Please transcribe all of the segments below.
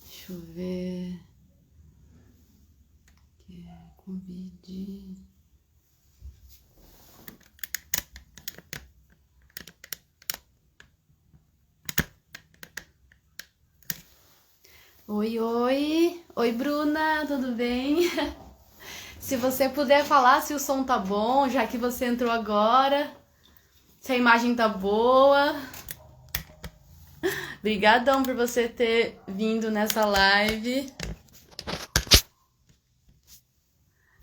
Deixa eu ver. Convide. Oi, oi. Oi, Bruna, tudo bem? Se você puder falar se o som tá bom, já que você entrou agora, se a imagem tá boa. Obrigadão por você ter vindo nessa live.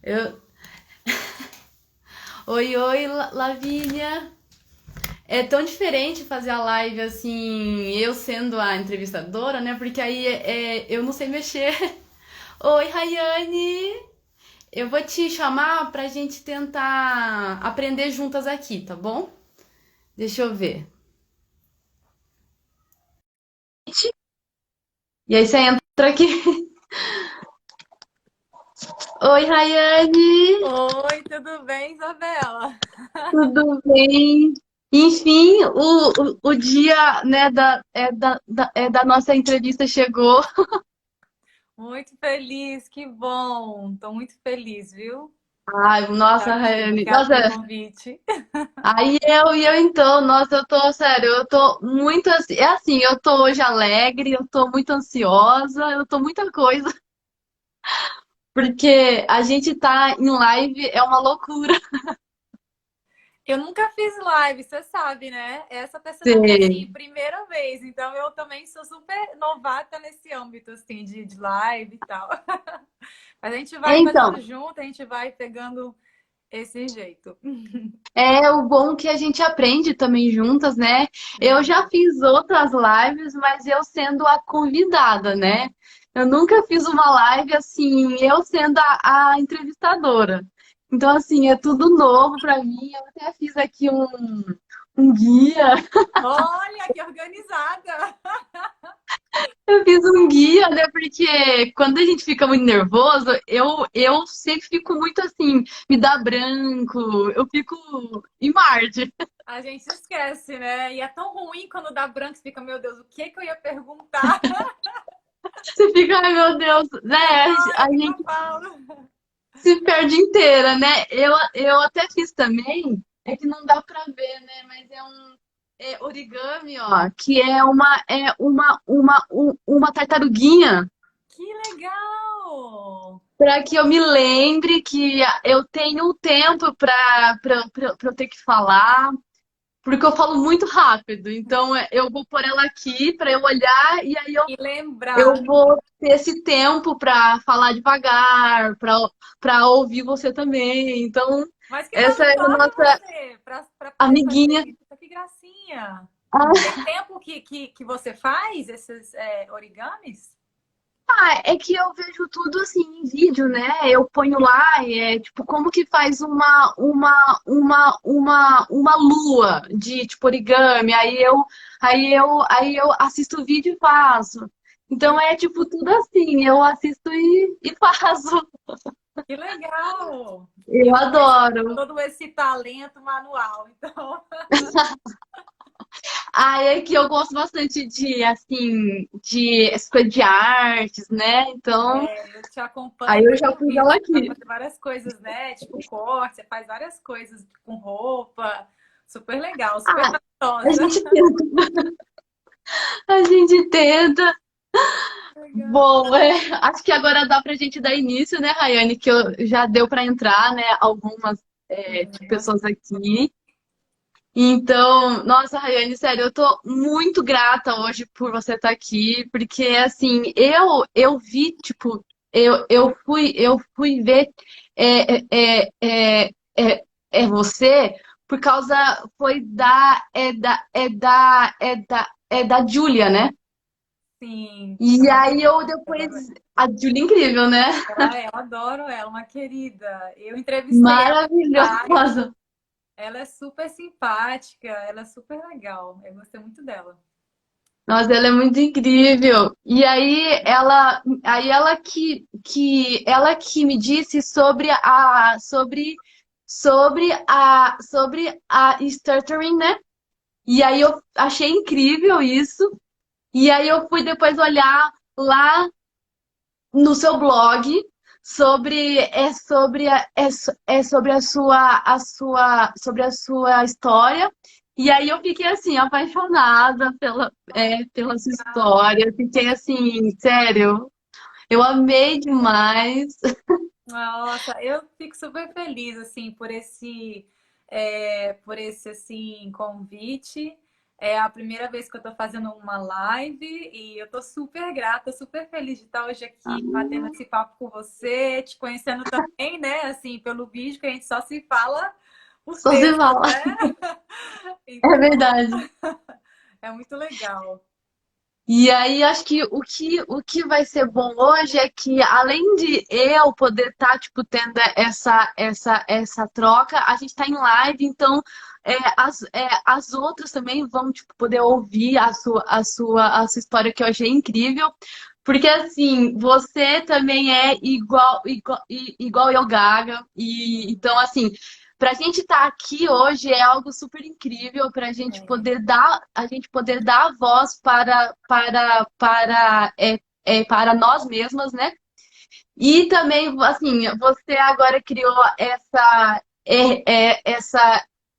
Eu... Oi, oi, Lavínia. É tão diferente fazer a live assim, eu sendo a entrevistadora, né? Porque aí eu não sei mexer. Oi, Rayane! Eu vou te chamar pra gente tentar aprender juntas aqui, tá bom? Deixa eu ver. E aí você entra aqui. Oi, Rayane! Oi, tudo bem, Isabela? Tudo bem? Enfim, o dia, né, da nossa entrevista chegou. Muito feliz, que bom. Tô muito feliz, viu? Ai, Tá nossa, aqui, Rayane. obrigada pelo Nossa, convite. aí eu então, nossa, eu tô, sério, eu tô muito assim, é assim, eu tô hoje alegre, eu tô muito ansiosa, eu tô muita coisa, porque a gente tá em live, é uma loucura. Eu nunca fiz live, você sabe, né? Essa tá sendo a minha, assim, Sim. primeira vez. Então, eu também sou super novata nesse âmbito, assim, de live e tal. Mas a gente vai Então, fazendo junto, a gente vai pegando esse jeito. é o bom que a gente aprende também juntas, né? Eu já fiz outras lives, mas eu sendo a convidada, né? Eu nunca fiz uma live assim, eu sendo a entrevistadora. Então, assim, é tudo novo para mim. Eu até fiz aqui um guia. Olha, que organizada! Eu fiz um guia, né? Porque quando a gente fica muito nervoso, eu sempre fico muito assim, me dá branco, eu fico em Marte. A gente esquece, né? E é tão ruim quando dá branco, você fica, meu Deus, o que que eu ia perguntar? Você fica, ai meu Deus, né? E agora, A o que que eu gente falo? se perde inteira, né? Eu até fiz também, é que não dá pra ver, né? Mas origami, ó, que uma tartaruguinha Que legal! para que eu me lembre que eu tenho tempo para eu ter que falar, porque eu falo muito rápido. Então eu vou pôr ela aqui para eu olhar e aí E eu lembrar. vou ter esse tempo para falar devagar, para ouvir você também. Então, Mas que essa é a talentosa nossa você para poder fazer amiguinha. isso. Que gracinha! Ah, Tem tempo que você faz esses origamis? é que eu vejo tudo assim em vídeo, né? Eu ponho lá, tipo, como que faz uma lua de tipo origami. Aí eu assisto o vídeo e faço. Então é tipo tudo assim, eu assisto e faço. Que legal! Eu Eu não tenho adoro. todo esse talento manual, então Ah, é que eu gosto bastante de, assim, de essa coisa de artes, né? Então, eu te aí acompanho eu muito já no pus ela vídeo. Você vai aqui. fazer várias coisas, né? Tipo corte, você faz várias coisas com roupa. Super legal, super Ah, a talentosa. gente tenta, a gente tenta. Legal. Bom, acho que agora dá pra gente dar início, né, Rayane? Que já deu pra entrar, né, algumas tipo, pessoas aqui. Então, nossa, Rayane, sério, eu tô muito grata hoje por você estar aqui, porque assim, eu vi, tipo, eu fui ver é, é, é, é você por causa foi da Júlia, né? Sim, é E uma aí querida, eu depois adoro ela. a Júlia é incrível, né? Eu adoro ela, uma querida. Eu entrevistei ela no site. Maravilhosa. Ela é super simpática, ela é super legal. Eu gostei muito dela. Nossa, ela é muito incrível. E aí ela que me disse sobre a stuttering, né? E aí eu achei incrível isso. E aí eu fui depois olhar lá no seu blog sobre a sua história. E aí eu fiquei assim apaixonada pela sua história. Fiquei assim, sério, eu amei demais. Nossa, eu fico super feliz assim por esse assim convite. É a primeira vez que eu estou fazendo uma live e eu estou super grata, super feliz de estar hoje aqui batendo esse papo com você, te conhecendo também, né? Assim, pelo vídeo que a gente só se fala por Só se texto, fala. né? É Então, verdade. é muito legal. E aí, acho que o que vai ser bom hoje é que, além de eu poder estar, tipo, tendo essa troca, a gente está em live, então as outras também vão, tipo, poder ouvir a sua história, que eu achei incrível. Porque, assim, você também é igual eu, Gaga. E, então, assim, pra gente estar aqui hoje é algo super incrível para É, a gente poder dar a voz para nós mesmas, né? E também, assim, você agora criou essa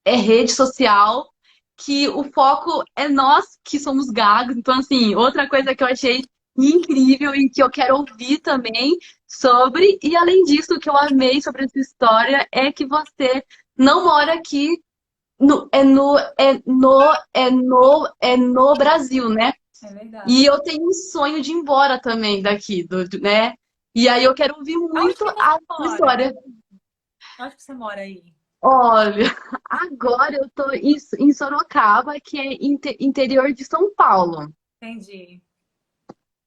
rede social que o foco é nós que somos gagos. Então, assim, outra coisa que eu achei incrível e que eu quero ouvir também sobre, e além disso, o que eu amei sobre essa história é que você não mora aqui no Brasil, né? é verdade. E eu tenho um sonho de ir embora também daqui, né? E aí eu quero ouvir Aonde muito que você a sua mora? história. Onde que você mora aí? Olha, agora eu tô em Sorocaba, que é interior de São Paulo. Entendi.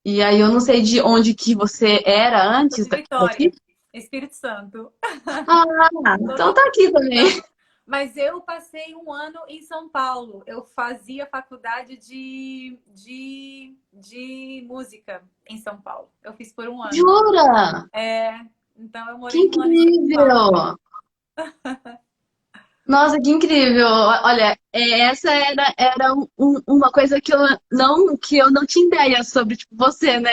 E aí eu não sei de onde que você era Sou antes de daqui. Vitória, Espírito Santo. Ah, Sou então do tá aqui também. Aham. Mas eu passei um ano em São Paulo. Eu fazia faculdade de música em São Paulo. Eu fiz por um ano. Jura? É, então eu Que morei um ano em São Paulo. incrível! Nossa, que incrível! Olha, essa era uma coisa que eu não tinha ideia sobre, tipo, você, né?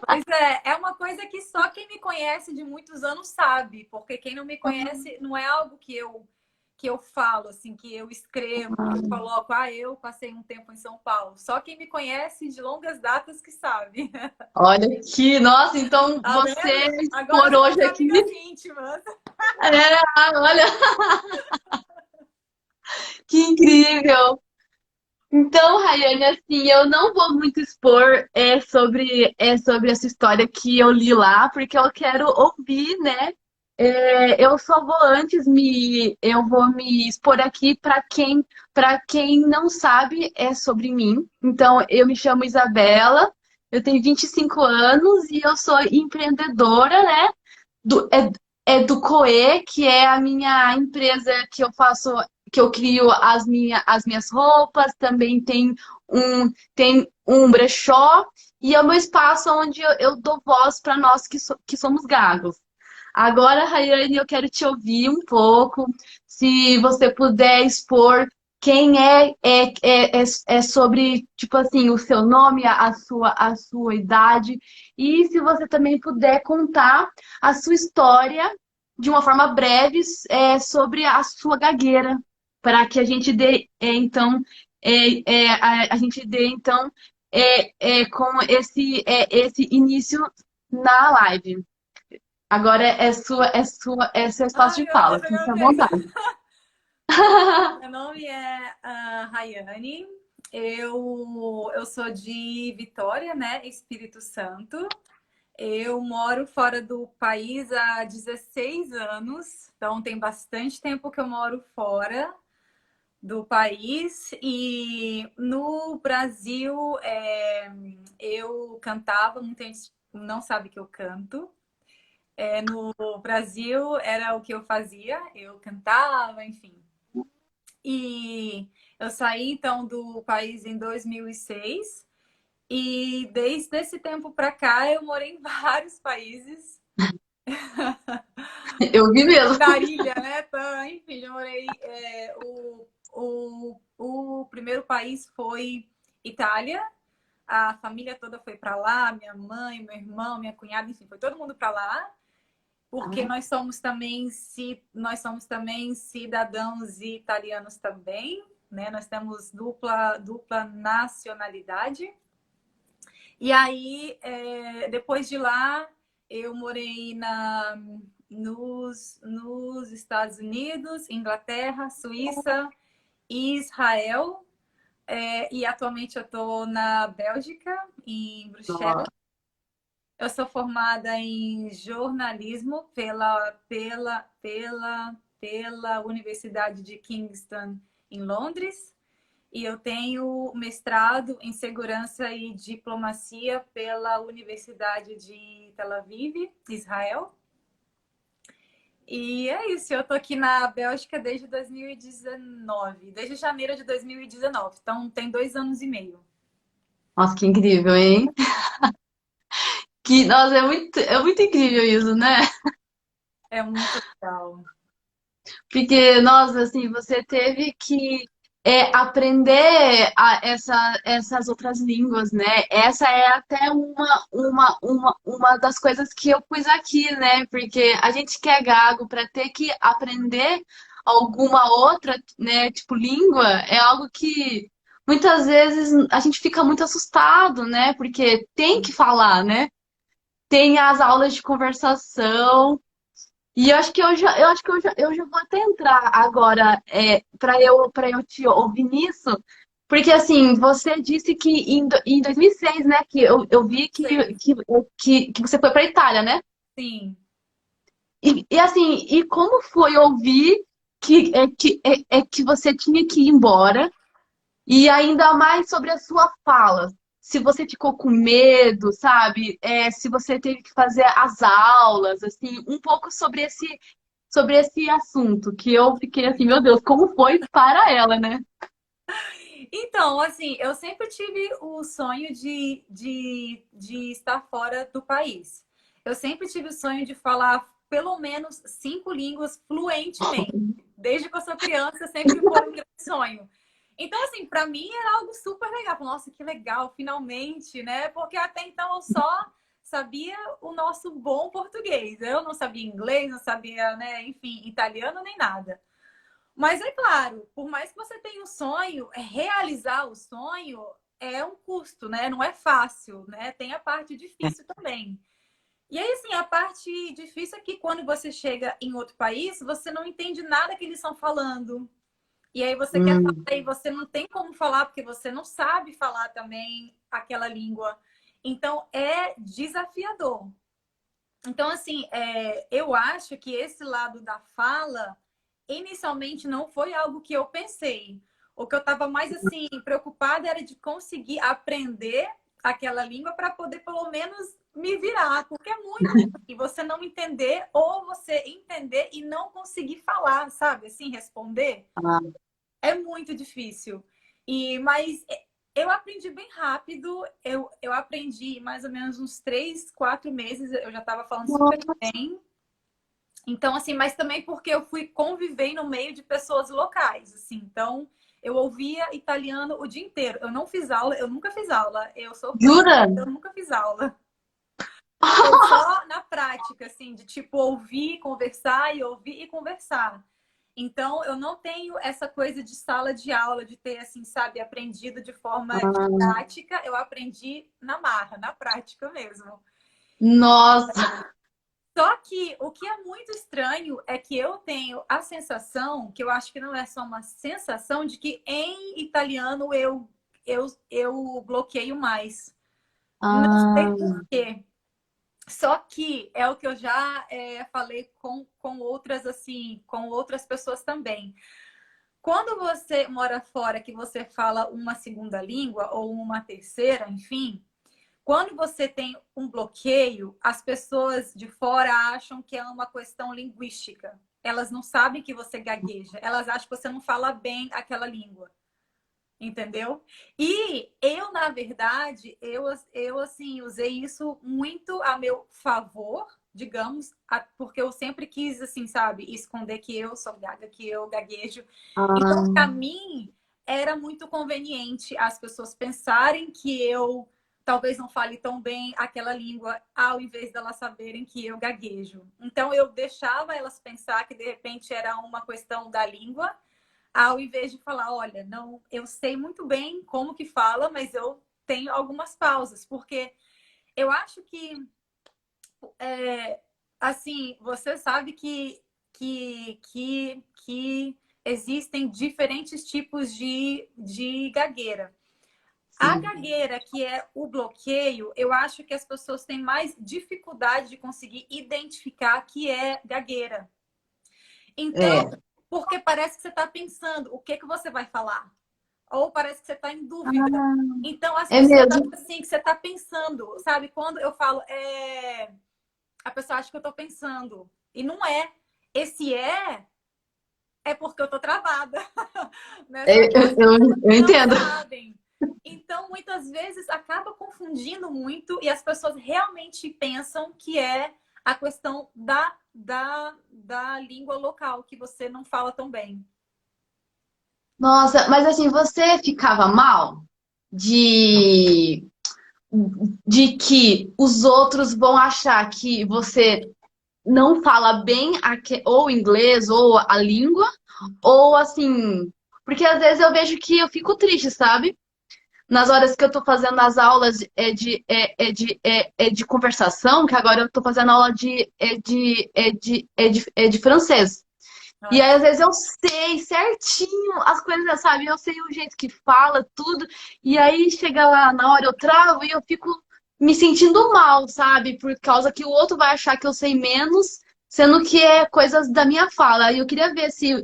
Pois é uma coisa que só quem me conhece de muitos anos sabe, porque quem não me conhece não é algo que eu falo, assim, que eu escrevo, que eu coloco, eu passei um tempo em São Paulo. Só quem me conhece de longas datas que sabe. Olha que, nossa, então Tá você vendo? Agora por hoje somos aqui. amigas íntimas. Olha, que incrível! Então, Rayane, assim, eu não vou muito expor sobre essa história que eu li lá, porque eu quero ouvir, né? Eu só vou eu vou me expor aqui para quem não sabe é sobre mim. Então, eu me chamo Isabela, eu tenho 25 anos e eu sou empreendedora, né? Do Coe, que é a minha empresa que eu crio as minhas roupas, também tem um brechó, e é o meu espaço onde eu dou voz para nós que somos gagos. Agora, Rayane, eu quero te ouvir um pouco, se você puder expor quem é sobre, tipo assim, o seu nome, a sua idade, e se você também puder contar a sua história de uma forma breve sobre a sua gagueira, para que a gente dê, a gente dê, então, com esse início na live. Agora é seu espaço Ai, de meu fala, Deus, fique meu à Deus. vontade. Bom, meu nome é Rayane. Eu sou de Vitória, né? Espírito Santo. Eu moro fora do país há 16 anos, então tem bastante tempo que eu moro fora do país. E no Brasil, eu cantava, muita gente não sabe que eu canto. No Brasil era o que eu fazia, eu cantava, enfim. E eu saí então do país em 2006 e desde esse tempo para cá eu morei em vários países. Eu vi mesmo. Andarilha, né? Então, enfim, eu morei. O primeiro país foi Itália, a família toda foi para lá, minha mãe, meu irmão, minha cunhada, enfim, foi todo mundo para lá, porque nós somos também cidadãos italianos também, né? Nós temos dupla nacionalidade. E aí, depois de lá, eu morei nos Estados Unidos, Inglaterra, Suíça e Israel. E atualmente eu estou na Bélgica, em Bruxelas. Eu sou formada em jornalismo pela Universidade de Kingston, em Londres. E eu tenho mestrado em segurança e diplomacia pela Universidade de Tel Aviv, Israel. E é isso, eu tô aqui na Bélgica desde 2019, desde janeiro de 2019. Então tem 2 anos e meio. Nossa, que incrível, hein? Nossa, é muito incrível isso, né? É muito legal. Porque, nossa, assim, você teve que aprender essas outras línguas, né? Essa é até uma das coisas que eu pus aqui, né? Porque a gente que é gago para ter que aprender alguma outra, né, tipo, língua, é algo que muitas vezes a gente fica muito assustado, né? Porque tem que falar, né? Tem as aulas de conversação. E eu acho que eu já vou até entrar agora para eu te ouvir nisso, porque assim, você disse que em 2006, né, que eu vi Sei. que você foi para Itália, né? Sim. E assim, e como foi ouvir que você tinha que ir embora? E ainda mais sobre a sua fala. Se você ficou com medo, sabe? Se você teve que fazer as aulas, assim, um pouco sobre esse assunto, que eu fiquei assim, meu Deus, como foi para ela, né? Então, assim, eu sempre tive o sonho de estar fora do país. Eu sempre tive o sonho de falar pelo menos 5 línguas fluentemente. Desde que eu sou criança, sempre foi um grande sonho. Então, assim, para mim era algo super legal. Nossa, que legal, finalmente, né? Porque até então eu só sabia o nosso bom português. Eu não sabia inglês, não sabia, né, enfim, italiano nem nada. Mas é claro, por mais que você tenha um sonho, realizar o sonho é um custo, né? Não é fácil, né? Tem a parte difícil também. E aí, assim, a parte difícil é que quando você chega em outro país, você não entende nada que eles estão falando. E aí você quer falar Hum, e você não tem como falar, porque você não sabe falar também aquela língua. Então, é desafiador. Então, assim, eu acho que esse lado da fala, inicialmente, não foi algo que eu pensei. O que eu estava mais, assim, preocupada era de conseguir aprender aquela língua para poder, pelo menos, me virar. Porque é muito ruim você não entender ou você entender e não conseguir falar, sabe? Assim, responder. ah, É muito difícil. Mas eu aprendi bem rápido. Eu aprendi mais ou menos uns 3, 4 meses. Eu já estava falando super bem. Então, assim, mas também porque eu fui conviver no meio de pessoas locais, assim. Então, eu ouvia italiano o dia inteiro. Eu não fiz aula, eu nunca fiz aula. Eu sou péssima, jura? eu nunca fiz aula. Foi só na prática, assim, de tipo ouvir, conversar e ouvir e conversar. Então, eu não tenho essa coisa de sala de aula, de ter, assim, sabe, aprendido de forma Ah, didática. Eu aprendi na marra, na prática mesmo. nossa! Só que o que é muito estranho é que eu tenho a sensação, que eu acho que não é só uma sensação, de que em italiano eu bloqueio mais. Não sei Ah, por quê. Só que é o que eu já falei com outras assim, com outras pessoas também. Quando você mora fora, que você fala uma segunda língua ou uma terceira, enfim, quando você tem um bloqueio, as pessoas de fora acham que é uma questão linguística. Elas não sabem que você gagueja, elas acham que você não fala bem aquela língua. Entendeu? E eu, na verdade, eu assim, usei isso muito a meu favor, digamos, porque eu sempre quis, assim, sabe, esconder que eu sou gaga, que eu gaguejo. Então, ah, para mim, era muito conveniente as pessoas pensarem que eu talvez não fale tão bem aquela língua, ao invés delas saberem que eu gaguejo. Então, eu deixava elas pensar que, de repente, era uma questão da língua, ao invés de falar, olha, não, eu sei muito bem como que fala, mas eu tenho algumas pausas, porque eu acho que, assim, você sabe que existem diferentes tipos de gagueira. A Sim. gagueira, que é o bloqueio, eu acho que as pessoas têm mais dificuldade de conseguir identificar que é gagueira. Então, É. porque parece que você está pensando o que você vai falar. Ou parece que você está em dúvida. Ah, Então, as é pessoas acham mesmo. assim que você está pensando. Sabe? Quando eu falo, a pessoa acha que eu estou pensando. E não é. Esse é porque eu estou travada. Né? Só que as pessoas Eu não entendo. sabem. Então, muitas vezes, acaba confundindo muito e as pessoas realmente pensam que é a questão da língua local, que você não fala tão bem. Nossa, mas assim, você ficava mal de, de que os outros vão achar que você não fala bem ou inglês ou a língua, ou assim, porque às vezes eu vejo que eu fico triste, sabe? Nas horas que eu tô fazendo as aulas de conversação, que agora eu tô fazendo aula de francês. E Olha. aí, às vezes, eu sei certinho as coisas, sabe? Eu sei o jeito que fala, tudo. E aí, chega lá na hora, eu travo e eu fico me sentindo mal, sabe? Por causa que o outro vai achar que eu sei menos, sendo que é coisas da minha fala. E eu queria ver se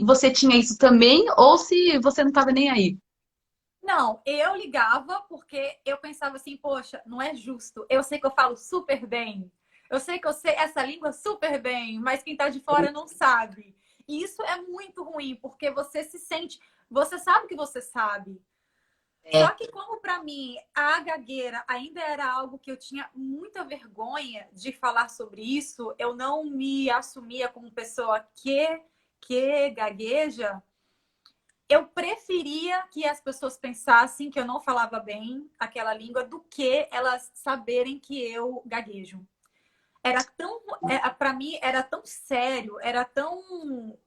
você tinha isso também ou se você não tava nem aí. Não, eu ligava porque eu pensava assim, poxa, não é justo. Eu sei que eu falo super bem. Eu sei que eu sei essa língua super bem, mas quem tá de fora não sabe. E isso é muito ruim, porque você se sente, você sabe que você sabe. Só É. que como para mim a gagueira ainda era algo que eu tinha muita vergonha de falar sobre isso, eu não me assumia como pessoa que gagueja. Eu preferia que as pessoas pensassem que eu não falava bem aquela língua do que elas saberem que eu gaguejo. Era tão, para mim era tão sério, era tão,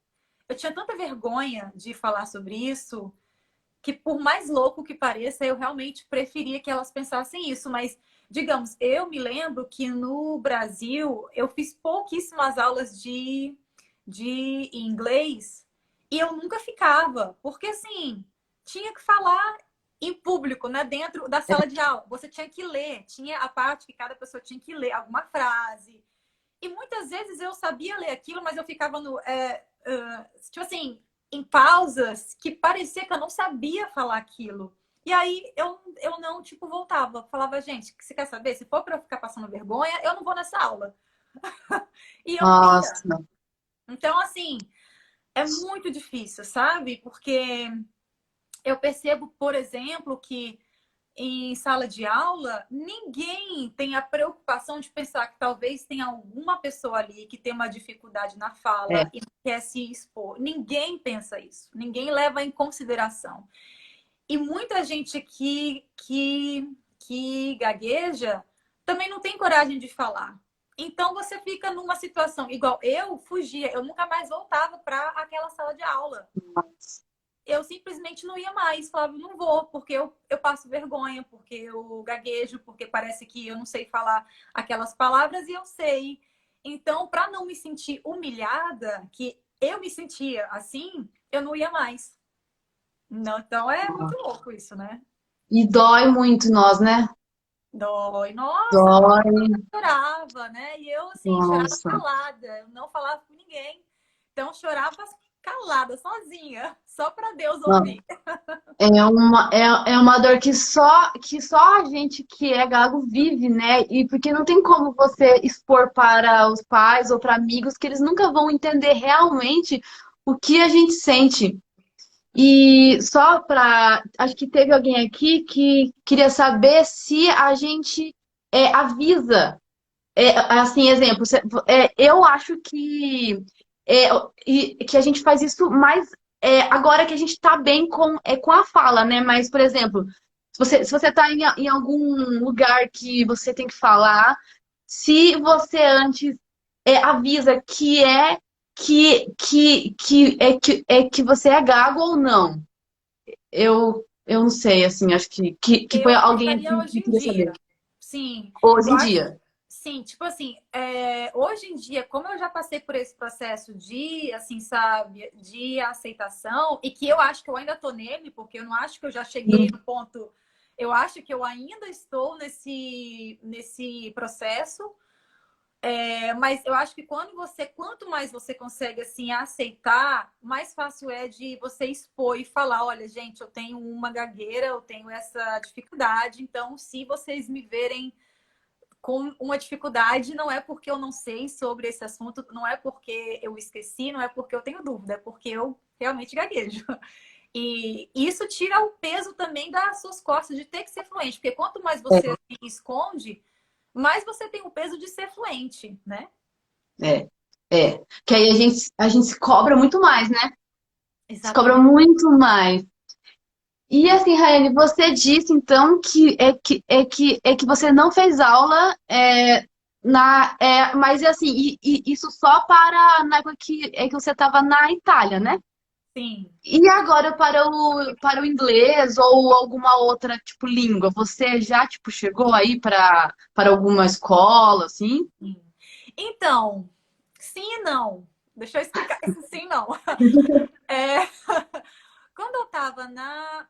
eu tinha tanta vergonha de falar sobre isso que por mais louco que pareça, eu realmente preferia que elas pensassem isso, mas digamos, eu me lembro que no Brasil eu fiz pouquíssimas aulas de inglês e eu nunca ficava, porque assim, tinha que falar em público, né, dentro da sala de aula. Você tinha que ler, tinha a parte que cada pessoa tinha que ler alguma frase. E muitas vezes eu sabia ler aquilo, mas eu ficava no, tipo assim, em pausas que parecia que eu não sabia falar aquilo. E aí eu não, tipo, voltava. Falava, gente, você quer saber? Se for para eu ficar passando vergonha, eu não vou nessa aula. E eu não ia. Nossa. Então, assim, é muito difícil, sabe? Porque eu percebo, por exemplo, que em sala de aula, ninguém tem a preocupação de pensar que talvez tenha alguma pessoa ali que tem uma dificuldade na fala É. e não quer se expor. Ninguém pensa isso. Ninguém leva em consideração. E muita gente que gagueja também não tem coragem de falar. Então você fica numa situação igual eu fugia, eu nunca mais voltava para aquela sala de aula. Eu simplesmente não ia mais, falava, não vou, porque eu passo vergonha, porque eu gaguejo, porque parece que eu não sei falar aquelas palavras e eu sei. Então, para não me sentir humilhada, que eu me sentia assim, eu não ia mais. Não, então é muito louco isso, né? E dói muito nós, né? Dói. Nossa, Dói. eu chorava, né? E eu, assim, chorava Nossa. calada, eu não falava com ninguém. Então, chorava calada, sozinha, só para Deus ouvir. É uma dor que só a gente que é gago vive, né? E porque não tem como você expor para os pais ou para amigos que eles nunca vão entender realmente o que a gente sente. E só para. Acho que teve alguém aqui que queria saber se a gente avisa. Assim, exemplo, eu acho é, que a gente faz isso mais agora que a gente está bem com a fala, né? Mas, por exemplo, Se você tá em algum lugar que você tem que falar, se você antes avisa que você é gago ou não. Eu não sei, assim, acho que foi Eu alguém aplicaria aqui hoje que em queria saber. dia. Sim, Hoje eu em acho. dia. Sim, tipo assim, hoje em dia, como eu já passei por esse processo de, assim, sabe, de aceitação, e que eu acho que eu ainda tô nele, porque eu não acho que eu já cheguei no ponto, eu acho que eu ainda estou nesse processo, mas eu acho que quanto mais você consegue assim aceitar, mais fácil é de você expor e falar, olha, gente, eu tenho uma gagueira, eu tenho essa dificuldade, então se vocês me verem com uma dificuldade, não é porque eu não sei sobre esse assunto, não é porque eu esqueci, não é porque eu tenho dúvida, é porque eu realmente gaguejo. E isso tira o peso também das suas costas de ter que ser fluente, porque quanto mais você esconde, mais você tem o peso de ser fluente, né? É, que aí a gente se cobra muito mais, né? Se cobra Exatamente. muito mais. E assim, Raiane, você disse então que você não fez aula mas assim, isso só para na época que você estava na Itália, né? Sim, E agora para o inglês ou alguma outra tipo língua, você já tipo chegou aí para alguma escola assim? sim. Então, sim e não. Deixa eu explicar esse sim e não. É, quando eu estava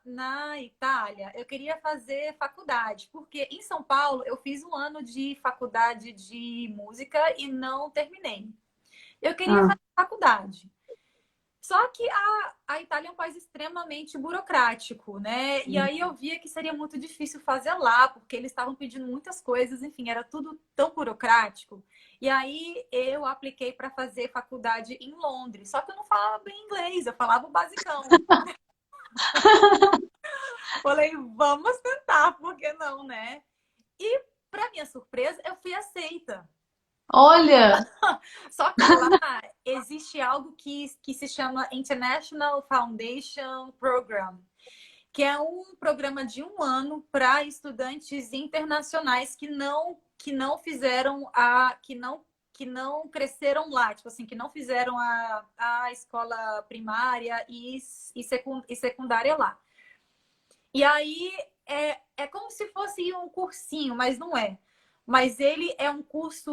na Itália, eu queria fazer faculdade, porque em São Paulo eu fiz um ano de faculdade de música e não terminei. Eu queria Ah, fazer faculdade. Só que a Itália é um país extremamente burocrático, né? E aí eu via que seria muito difícil fazer lá, porque eles estavam pedindo muitas coisas, enfim, era tudo tão burocrático. E aí eu apliquei para fazer faculdade em Londres, só que eu não falava bem inglês, eu falava o basicão. Falei, vamos tentar, por que não, né? E, para minha surpresa, eu fui aceita. olha, Só que lá existe algo que se chama International Foundation Program, que é um programa de um ano para estudantes internacionais que não fizeram que não cresceram lá, tipo assim, que não fizeram a escola primária e secundária lá. E aí é como se fosse um cursinho, mas não é. Mas ele é um curso,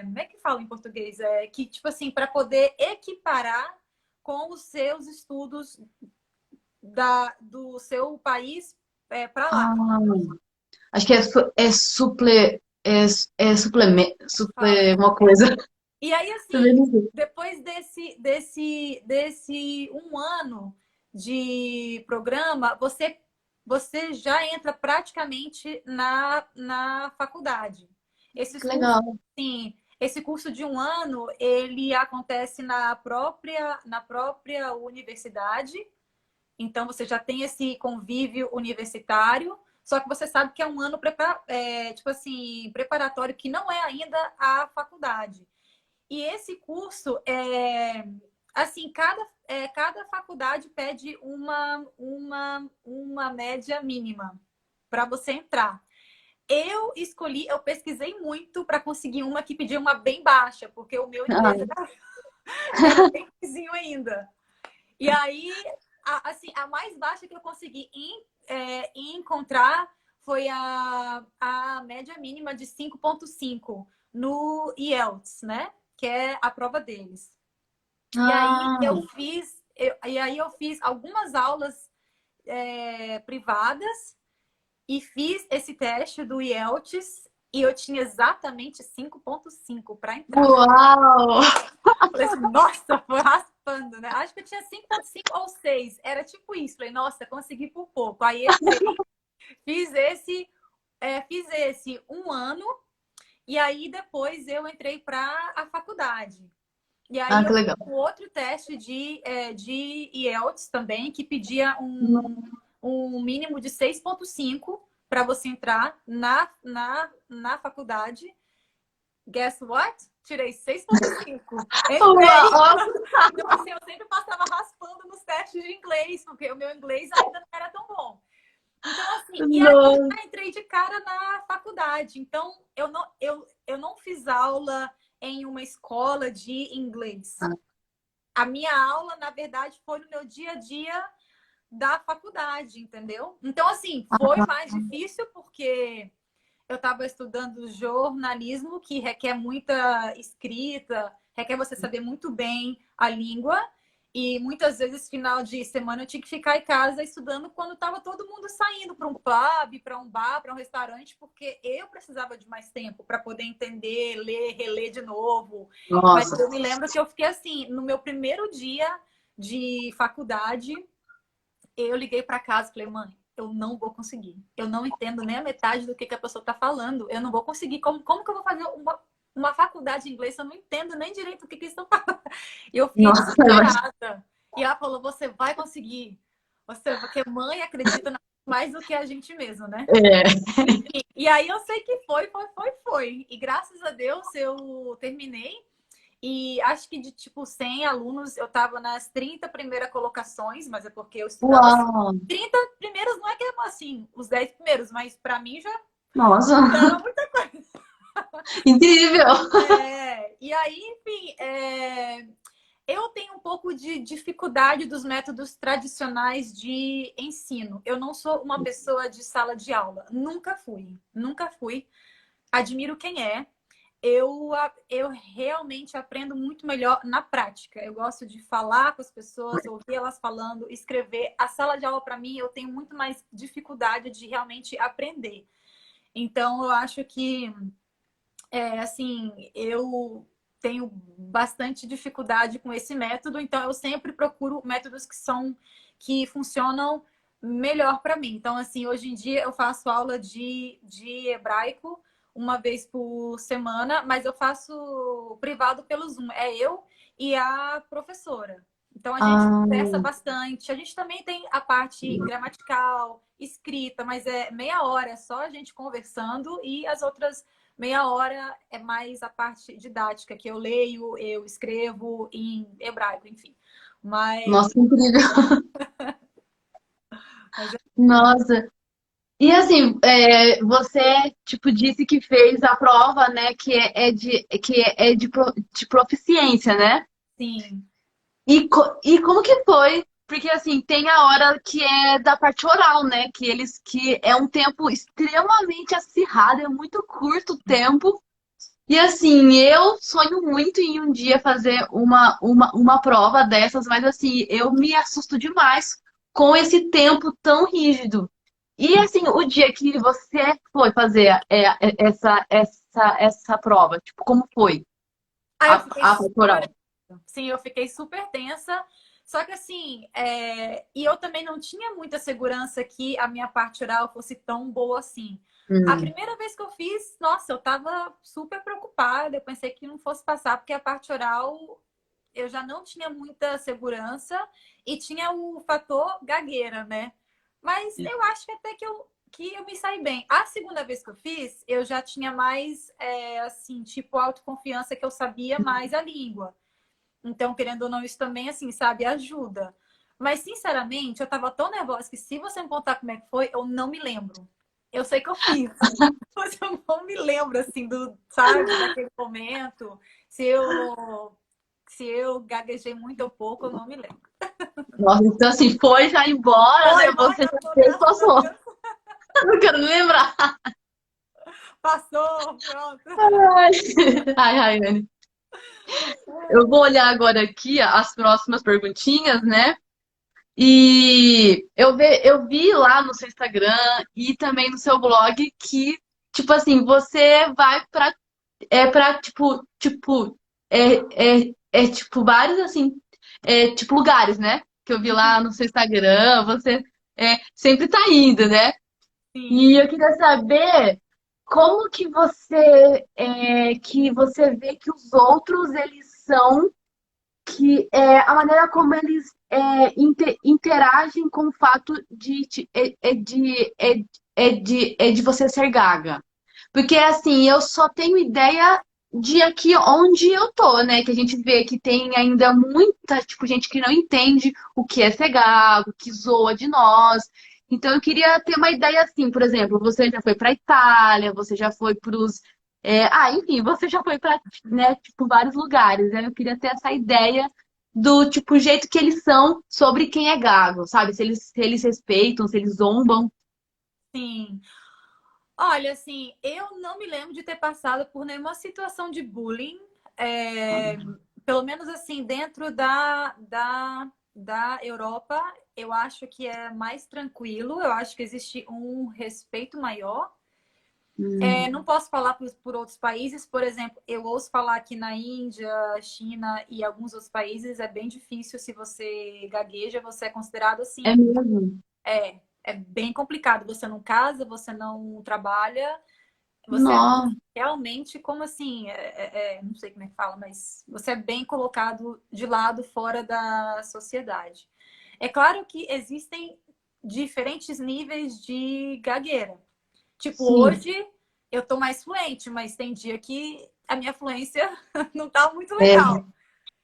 como é que fala em português? Que, tipo assim, para poder equiparar com os seus estudos do seu país para lá. ah, acho que é suplemento, Fala. uma coisa. E aí, Também assim, não sei. depois desse um ano de programa, você já entra praticamente na faculdade. Esses Que cursos, legal. sim, esse curso de um ano, ele acontece na própria universidade. Então, você já tem esse convívio universitário, só que você sabe que é um ano tipo assim, preparatório, que não é ainda a faculdade. E esse curso, assim, cada faculdade pede uma média mínima para você entrar. Eu pesquisei muito para conseguir uma que pedia uma bem baixa, porque o meu inglês Ah, era bem ruinzinho ainda. E aí, assim, a mais baixa que eu consegui encontrar foi a média mínima de 5,5 no IELTS, né? Que é a prova deles. E aí ah, eu fiz algumas aulas privadas e fiz esse teste do IELTS e eu tinha exatamente 5,5 para entrar. uau! Falei assim, nossa, foi raspando, né? Acho que eu tinha 5,5 ou 6. Era tipo isso. Falei, nossa, consegui por pouco. Aí entrei, fiz esse, fiz esse um ano, e aí depois eu entrei para a faculdade. E aí Ah, que eu fiz legal. um outro teste de IELTS também, que pedia um mínimo de 6,5 para você entrar na faculdade. Guess what? Tirei 6,5. Entrei! Uau! Então, assim, eu sempre passava raspando nos testes de inglês, porque o meu inglês ainda não era tão bom. Então, assim, e aí eu Nossa. já entrei de cara na faculdade. Então, eu não fiz aula em uma escola de inglês. A minha aula, na verdade, foi no meu dia a dia da faculdade, entendeu? Então, assim, foi mais difícil porque eu estava estudando jornalismo, que requer muita escrita, requer você saber muito bem a língua. E muitas vezes, final de semana, eu tinha que ficar em casa estudando quando estava todo mundo saindo para um pub, para um bar, para um restaurante, porque eu precisava de mais tempo para poder entender, ler, reler de novo. Mas Nossa. eu me lembro que eu fiquei assim, no meu primeiro dia de faculdade, eu liguei para casa e falei, mãe, eu não vou conseguir. Eu não entendo nem a metade do que a pessoa está falando. Eu não vou conseguir. Como que eu vou fazer uma faculdade de inglês se eu não entendo nem direito o que eles estão falando? E eu fiquei Nossa, desesperada. E ela falou, você vai conseguir. Porque mãe acredita mais do que a gente mesmo, né? é. E aí eu sei que foi. E graças a Deus eu terminei. E acho que de tipo 100 alunos, eu estava nas 30 primeiras colocações, mas é porque eu estudava assim. Uau. 30 primeiros não é que é assim, os 10 primeiros, mas para mim Nossa. já era muita coisa. Incrível. E aí, enfim, eu tenho um pouco de dificuldade dos métodos tradicionais de ensino. Eu não sou uma pessoa de sala de aula. Nunca fui. Nunca fui. Admiro quem é. Eu realmente aprendo muito melhor na prática. Eu gosto de falar com as pessoas, ouvir elas falando, escrever. A sala de aula, para mim, eu tenho muito mais dificuldade de realmente aprender. Então, eu acho que, assim, eu tenho bastante dificuldade com esse método. Então, eu sempre procuro métodos que funcionam melhor para mim. Então, assim, hoje em dia eu faço aula de hebraico uma vez por semana, mas eu faço privado pelo Zoom. É eu e a professora. Então a gente Ah, conversa bastante. A gente também tem a parte gramatical, escrita, mas é meia hora, é só a gente conversando e as outras meia hora é mais a parte didática, que eu leio, eu escrevo em hebraico, enfim. Mas, nossa, que incrível. mas Nossa. E assim, você, tipo, disse que fez a prova, né, de proficiência, né? sim. E como que foi? Porque assim, tem a hora que é da parte oral, né? Que é um tempo extremamente acirrado, é muito curto o tempo. E assim, eu sonho muito em um dia fazer uma prova dessas, mas assim, eu me assusto demais com esse tempo tão rígido. E assim, o dia que você foi fazer essa prova, tipo, como foi Aí eu fiquei a parte super. oral? Sim, eu fiquei super tensa. Só que assim, e eu também não tinha muita segurança que a minha parte oral fosse tão boa assim. A Hum. primeira vez que eu fiz, nossa, eu tava super preocupada. Eu pensei que não fosse passar, porque a parte oral eu já não tinha muita segurança e tinha o fator gagueira, né? Mas eu acho que até que eu me saí bem. A segunda vez que eu fiz, eu já tinha mais, assim, tipo, autoconfiança que eu sabia mais a língua. Então, querendo ou não, isso também, assim, sabe, ajuda. Mas, sinceramente, eu tava tão nervosa que se você me contar como é que foi, eu não me lembro. Eu sei que eu fiz, mas eu não me lembro, assim, sabe, daquele momento. Se eu, se eu gaguejei muito ou pouco, eu não me lembro. Nossa, então assim, foi já embora, né? Foi, não, Você já já tô, fez, graças a passou. Deus. Não quero nem lembrar. Passou, pronto. Ai, ai, Raiane. Eu vou olhar agora aqui as próximas perguntinhas, né? E eu vi lá no seu Instagram e também no seu blog que, tipo assim, você vai pra tipo, vários, assim, tipo, lugares, né? Que eu vi lá no seu Instagram, você sempre tá indo, né? E Sim. eu queria saber como que você vê que os outros, eles são, que a maneira como eles interagem com o fato de você ser gaga. Porque assim, eu só tenho ideia de aqui onde eu tô, né? Que a gente vê que tem ainda muita, tipo, gente que não entende o que é ser gago, que zoa de nós. Então eu queria ter uma ideia assim, por exemplo, você já foi para Itália, você já foi para os, enfim, você já foi para, né, tipo, vários lugares, né? Eu queria ter essa ideia do tipo jeito que eles são sobre quem é gago, sabe? Se eles respeitam, se eles zombam. Sim. Olha, assim, eu não me lembro de ter passado por nenhuma situação de bullying, é, pelo menos assim, dentro da Europa, eu acho que é mais tranquilo, eu acho que existe um respeito maior. Hum, Não posso falar por outros países, por exemplo, eu ouço falar que na Índia, China e alguns outros países é bem difícil se você gagueja, você é considerado é assim. mesmo? É bem complicado. Você não casa, você não trabalha, você é Nossa, realmente como assim? Não sei como é que fala, mas você é bem colocado de lado fora da sociedade. É claro que existem diferentes níveis de gagueira. Tipo, sim, hoje eu tô mais fluente, mas tem dia que a minha fluência não tá muito é. legal.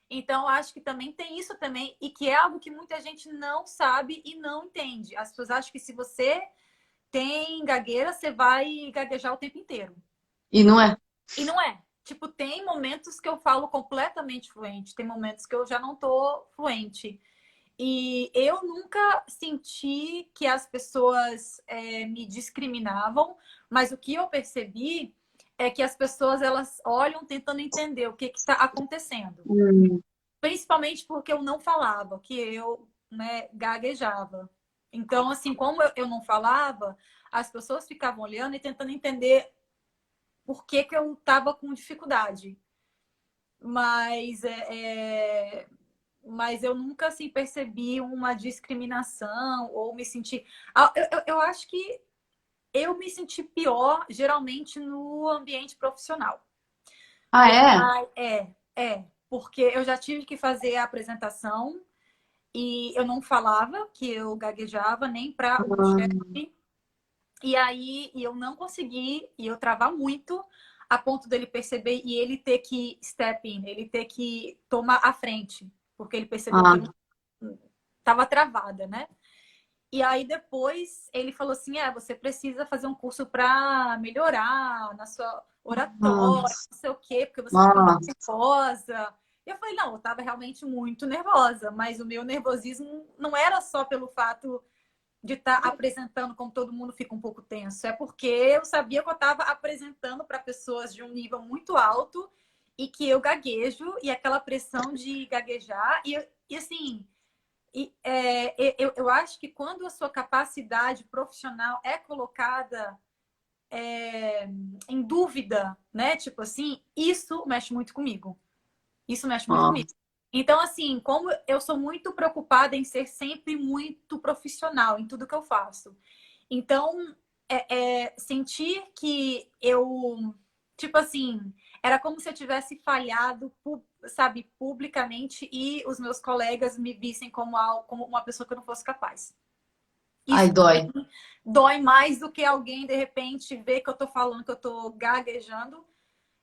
Então, acho que também tem isso também, e que é algo que muita gente não sabe e não entende. As pessoas acham que se você tem gagueira, você vai gaguejar o tempo inteiro. E não é? E não é. Tipo, tem momentos que eu falo completamente fluente, tem momentos que eu já não tô fluente. E eu nunca senti que as pessoas me discriminavam, mas o que eu percebi é que as pessoas elas olham tentando entender o que está acontecendo. Hum. Principalmente porque eu não falava, que eu, né, gaguejava. Então, assim, como eu não falava, as pessoas ficavam olhando e tentando entender por que que eu estava com dificuldade. Mas, mas eu nunca assim, percebi uma discriminação ou me senti. Eu acho que eu me senti pior, geralmente, no ambiente profissional. Ah, é? Mas, porque eu já tive que fazer a apresentação e eu não falava que eu gaguejava nem para o Ah, chefe. E aí eu não consegui, e eu travar muito, a ponto dele perceber e ele ter que step in, ele ter que tomar a frente, porque ele percebeu que eu ah, não estava travada, né? E aí depois ele falou assim: você precisa fazer um curso para melhorar na sua oratória, nossa, não sei o quê, porque você está muito nossa. nervosa. E eu falei, não, eu estava realmente muito nervosa, mas o meu nervosismo não era só pelo fato de estar apresentando como todo mundo fica um pouco tenso. É porque eu sabia que eu estava apresentando para pessoas de um nível muito alto e que eu gaguejo e aquela pressão de gaguejar. E assim, eu acho que quando a sua capacidade profissional é colocada em dúvida, né? Tipo assim, isso mexe muito comigo. Isso mexe muito comigo. Nossa. Então, assim, como eu sou muito preocupada em ser sempre muito profissional em tudo que eu faço. Então, sentir que eu, tipo assim, era como se eu tivesse falhado, sabe, publicamente e os meus colegas me vissem como uma pessoa que eu não fosse capaz. Ai, Isso pra dói. mim dói mais do que alguém, de repente, ver que eu tô falando, que eu tô gaguejando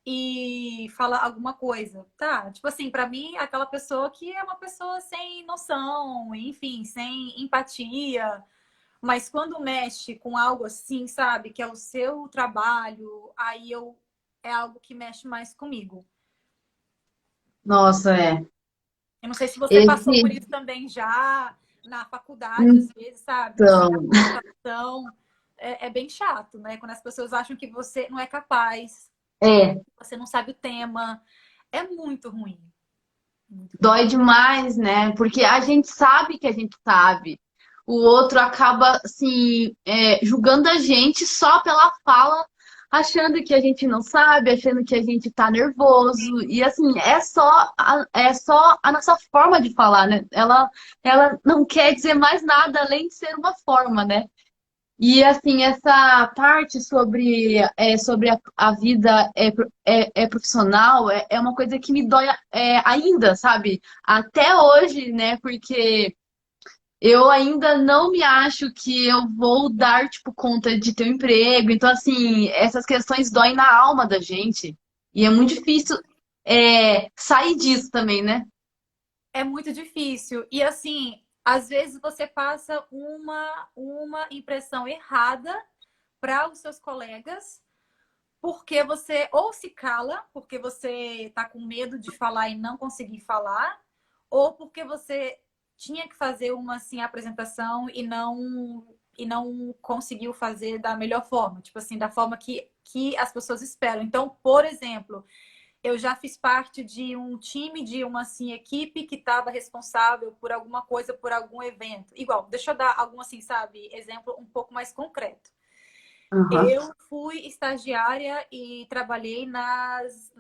e falar alguma coisa, tá? Tipo assim, pra mim, aquela pessoa que é uma pessoa sem noção, enfim, sem empatia. Mas quando mexe com algo assim, sabe, que é o seu trabalho, é algo que mexe mais comigo. Nossa, é. Eu não sei se você passou por Esse, isso também já na faculdade, às vezes, sabe? Assim, então, a apresentação é bem chato, né? Quando as pessoas acham que você não é capaz, é, você não sabe o tema, é muito ruim. Muito ruim. dói demais, né? Porque a gente sabe que a gente sabe. O outro acaba, assim, julgando a gente só pela fala, achando que a gente não sabe, achando que a gente tá nervoso. E, assim, é só a nossa forma de falar, né? Ela não quer dizer mais nada além de ser uma forma, né? E assim, essa parte sobre a vida profissional é uma coisa que me dói ainda, sabe? Até hoje, né? Porque eu ainda não me acho que eu vou dar, tipo, conta de ter um emprego. Então, assim, essas questões doem na alma da gente. E é muito difícil sair disso também, né? É muito difícil. E assim, às vezes você passa uma impressão errada para os seus colegas, porque você ou se cala, porque você está com medo de falar e não conseguir falar, ou porque você tinha que fazer uma assim, apresentação e não conseguiu fazer da melhor forma, tipo assim, da forma que as pessoas esperam. Então, por exemplo, eu já fiz parte de um time, de uma assim, equipe que estava responsável por alguma coisa, por algum evento. Igual, deixa eu dar algum assim, sabe, exemplo um pouco mais concreto. Aham. Eu fui estagiária e trabalhei nas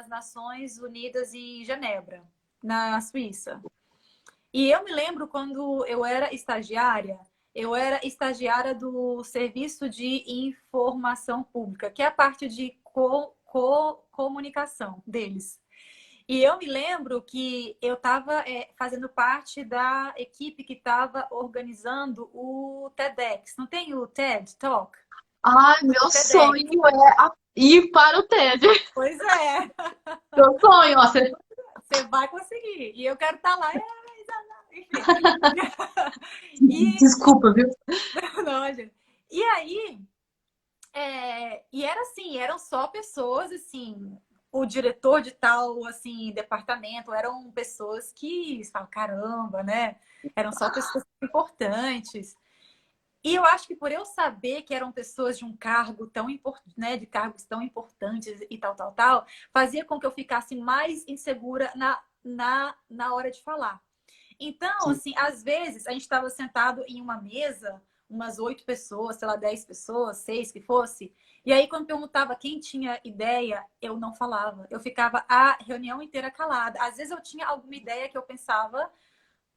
Nações Unidas em Genebra, na Suíça. E eu me lembro quando eu era estagiária do Serviço de Informação Pública, que é a parte de comunicação deles. E eu me lembro que eu estava fazendo parte da equipe que estava organizando o TEDx. Não tem o TED Talk? Ai, meu O TEDx. sonho é ir para o TED. Pois é, Meu sonho, ó, você... você vai conseguir. E eu quero estar lá. Enfim. E, Desculpa, viu? não, gente. E aí, e era assim, eram só pessoas assim, o diretor de tal assim departamento eram pessoas que falam, caramba, né? Eram só pessoas importantes. E eu acho que por eu saber que eram pessoas de um cargo tão importante, né, de cargos tão importantes e tal, tal, tal, fazia com que eu ficasse mais insegura na hora de falar. Então, Sim. assim, às vezes a gente estava sentado em uma mesa, umas 8 pessoas, sei lá, 10 pessoas, seis que fosse. E aí, quando perguntava quem tinha ideia, eu não falava. Eu ficava a reunião inteira calada. Às vezes eu tinha alguma ideia que eu pensava,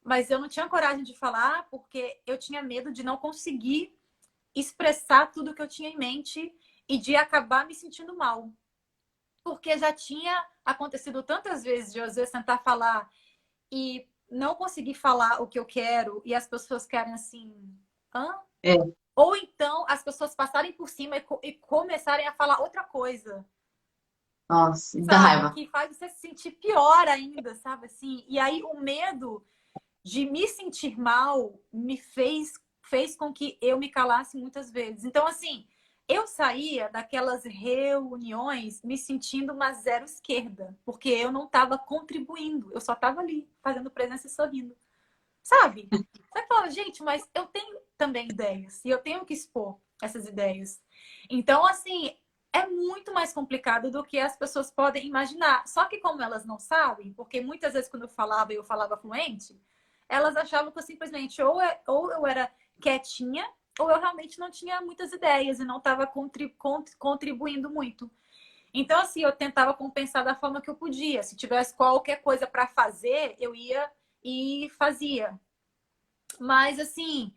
mas eu não tinha coragem de falar porque eu tinha medo de não conseguir expressar tudo que eu tinha em mente e de acabar me sentindo mal. Porque já tinha acontecido tantas vezes de eu, às vezes, tentar falar e não conseguir falar o que eu quero e as pessoas querem assim, hã? É, Ou então as pessoas passarem por cima e começarem a falar outra coisa, nossa, dá sabe? raiva. Que faz você se sentir pior ainda, sabe assim? E aí o medo de me sentir mal fez com que eu me calasse muitas vezes. Então, assim, eu saía daquelas reuniões me sentindo uma zero esquerda, porque eu não estava contribuindo, eu só estava ali, fazendo presença e sorrindo. Sabe? Você fala, gente, mas eu tenho também ideias e eu tenho que expor essas ideias. Então, assim, é muito mais complicado do que as pessoas podem imaginar. Só que como elas não sabem, porque muitas vezes quando eu falava fluente, elas achavam que eu simplesmente ou eu era quietinha ou eu realmente não tinha muitas ideias e não estava contribuindo muito. Então, assim, eu tentava compensar da forma que eu podia. Se tivesse qualquer coisa para fazer, eu ia e fazia. Mas, assim,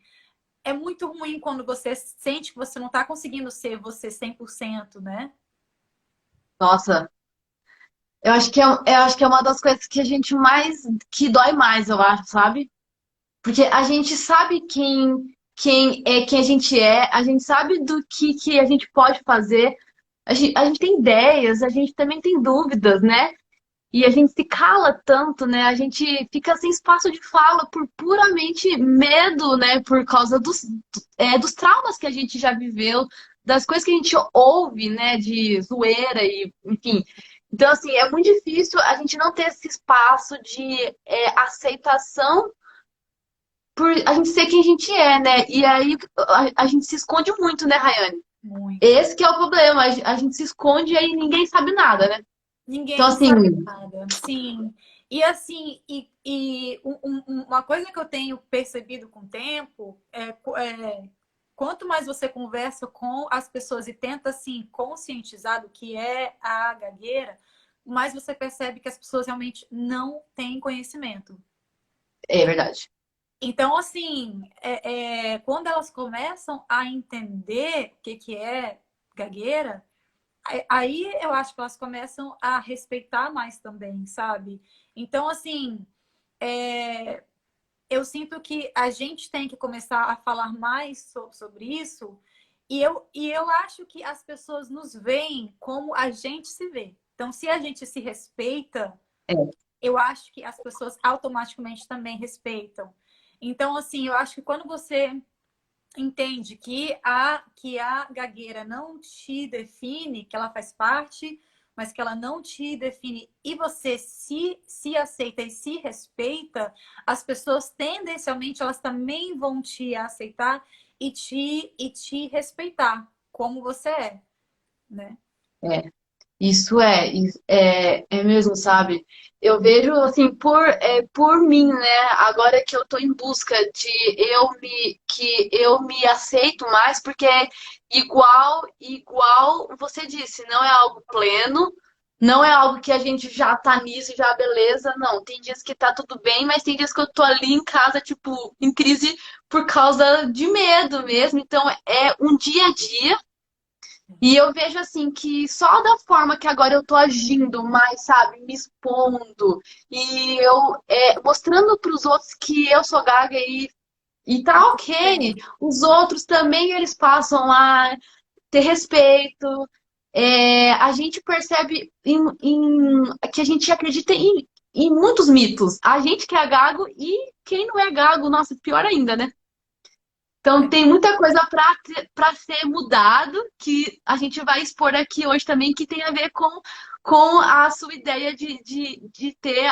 é muito ruim quando você sente que você não está conseguindo ser você 100%, né? Nossa, eu acho que é uma das coisas que a gente mais, que dói mais, eu acho, sabe? Porque a gente sabe quem a gente é, a gente sabe do que a gente pode fazer, a gente tem ideias, a gente também tem dúvidas, né? E a gente se cala tanto, né? A gente fica sem espaço de fala por puramente medo, né? Por causa dos traumas que a gente já viveu, das coisas que a gente ouve, né? De zoeira e, enfim. Então, assim, é muito difícil a gente não ter esse espaço de aceitação por a gente ser quem a gente é, né? E aí a gente se esconde muito, né, Rayane? Muito. Esse que é o problema. A gente se esconde e aí ninguém sabe nada, né? Então, Ninguém assim, sabe nada. Sim. E assim, uma coisa que eu tenho percebido com o tempo é quanto mais você conversa com as pessoas e tenta assim conscientizar do que é a gagueira, mais você percebe que as pessoas realmente não têm conhecimento. é verdade. Então, assim, quando elas começam a entender o que é gagueira, aí eu acho que elas começam a respeitar mais também, sabe? Então, assim, é, eu sinto que a gente tem que começar a falar mais sobre isso, e eu acho que as pessoas nos veem como a gente se vê. Então, se a gente se respeita, É. eu acho que as pessoas automaticamente também respeitam. Então, assim, eu acho que quando você entende que a gagueira não te define, que ela faz parte, mas que ela não te define, e você se aceita e se respeita, as pessoas tendencialmente elas também vão te aceitar e te respeitar como você é, né? É. É mesmo, sabe? Eu vejo assim por mim, né? Agora que eu tô em busca de que eu me aceito mais, porque é igual você disse, não é algo pleno, não é algo que a gente já tá nisso, já beleza, não. Tem dias que tá tudo bem, mas tem dias que eu tô ali em casa, tipo, em crise por causa de medo mesmo. Então é um dia a dia. E eu vejo assim que só da forma que agora eu tô agindo mais, sabe, me expondo e eu mostrando para os outros que eu sou gaga e Tá tá tudo ok. bem. Os outros também eles passam a ter respeito. A gente percebe que a gente acredita em muitos mitos. A gente que é gago e quem não é gago, nossa, pior ainda, né? Então, É. tem muita coisa para ser mudado que a gente vai expor aqui hoje também, que tem a ver com a sua ideia de ter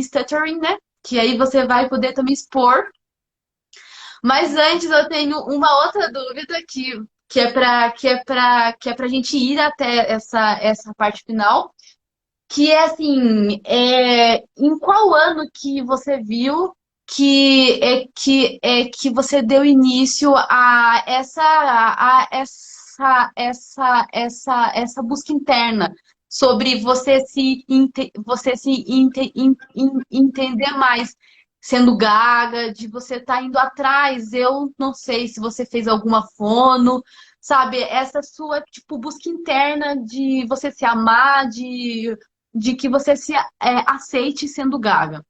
stuttering, né? Que aí você vai poder também expor. Mas antes eu tenho uma outra dúvida que é para gente ir até essa parte final. Que é assim, em qual ano que você viu que você deu início a essa busca interna sobre você se entender mais sendo gaga, de você estar indo atrás. Eu não sei se você fez alguma fono, sabe? Essa sua, tipo, busca interna de você se amar, de que você se aceite sendo gaga.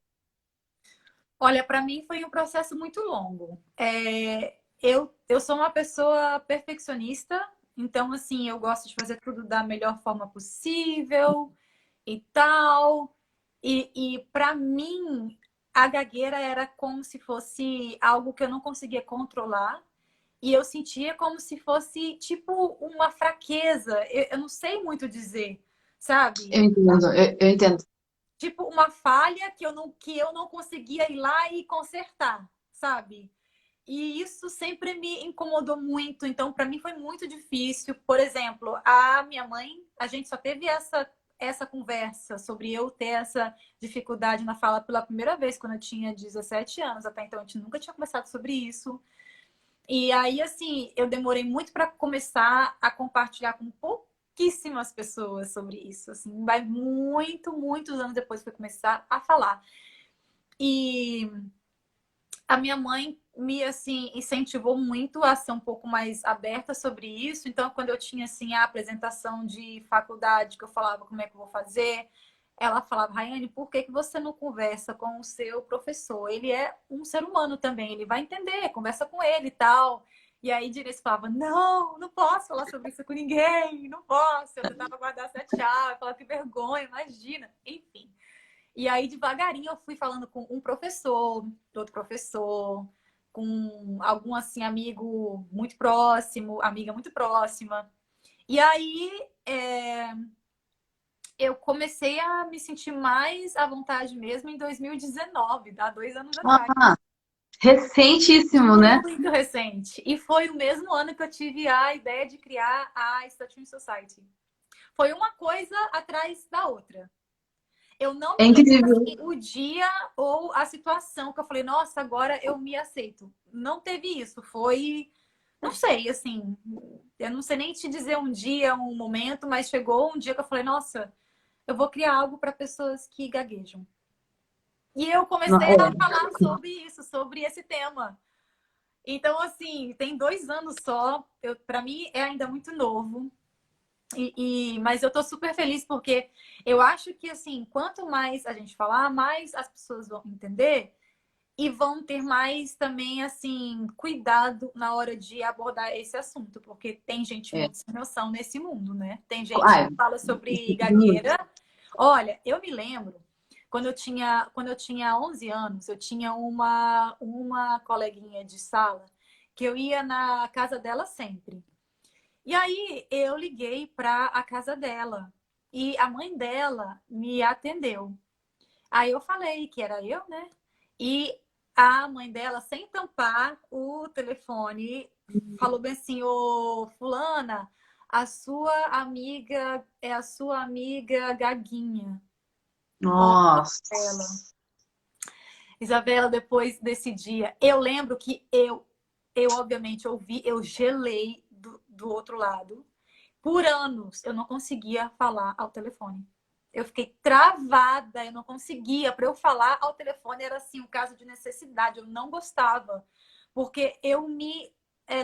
Olha, para mim foi um processo muito longo. Eu sou uma pessoa perfeccionista, então, assim, eu gosto de fazer tudo da melhor forma possível e tal. E para mim, a gagueira era como se fosse algo que eu não conseguia controlar. E eu sentia como se fosse, tipo, uma fraqueza. Eu não sei muito dizer, sabe? Eu entendo, eu entendo. Tipo uma falha que eu não conseguia ir lá e consertar, sabe? E isso sempre me incomodou muito. Então, para mim foi muito difícil. Por exemplo, a minha mãe, a gente só teve essa conversa sobre eu ter essa dificuldade na fala pela primeira vez quando eu tinha 17 anos. Até então a gente nunca tinha conversado sobre isso. E aí, assim, eu demorei muito para começar a compartilhar com pouquíssimas pessoas sobre isso. Assim, vai muitos anos depois que eu começar a falar. E a minha mãe me, assim, incentivou muito a ser um pouco mais aberta sobre isso. Então, quando eu tinha, assim, a apresentação de faculdade, que eu falava como é que eu vou fazer, ela falava, Rayane, por que que você não conversa com o seu professor? Ele é um ser humano também, ele vai entender, conversa com ele e tal. E aí, Direito falava, não, não posso falar sobre isso com ninguém, não posso. Eu tentava guardar sete chaves, falava que vergonha, imagina. Enfim. E aí, devagarinho, eu fui falando com um professor, outro professor, com algum, assim, amigo muito próximo, amiga muito próxima. E aí, eu comecei a me sentir mais à vontade mesmo em 2019, há 2 anos atrás. Ah, recentíssimo, né? Muito recente. E foi o mesmo ano que eu tive a ideia de criar a Statue Society. Foi uma coisa atrás da outra. Eu não É me lembro incrível. assim, o dia ou a situação que eu falei, nossa, agora eu me aceito. Não teve isso. Foi, não sei, assim, eu não sei nem te dizer um dia, um momento, mas chegou um dia que eu falei, nossa, eu vou criar algo para pessoas que gaguejam. E eu Não, comecei a falar sobre isso, sobre esse tema. Então, assim, tem 2 anos só. Para mim é ainda muito novo. Mas eu tô super feliz porque eu acho que, assim, quanto mais a gente falar, mais as pessoas vão entender e vão ter mais também, assim, cuidado na hora de abordar esse assunto, porque tem gente é. muito sem noção nesse mundo, né? Tem gente que Ah, fala sobre gagueira, Olha, eu me lembro, quando eu tinha 11 anos, eu tinha uma coleguinha de sala que eu ia na casa dela sempre. E aí eu liguei para a casa dela e a mãe dela me atendeu. Aí eu falei que era eu, né? E a mãe dela, sem tampar o telefone, falou bem assim: ô fulana, a sua amiga é a sua amiga Gaguinha. Ó, Isabela. Nossa. Isabela, depois desse dia, eu lembro que eu obviamente ouvi, eu gelei do outro lado. Por anos eu não conseguia falar ao telefone. Eu fiquei travada, eu não conseguia. Para eu falar ao telefone era assim, um caso de necessidade. Eu não gostava, porque eu me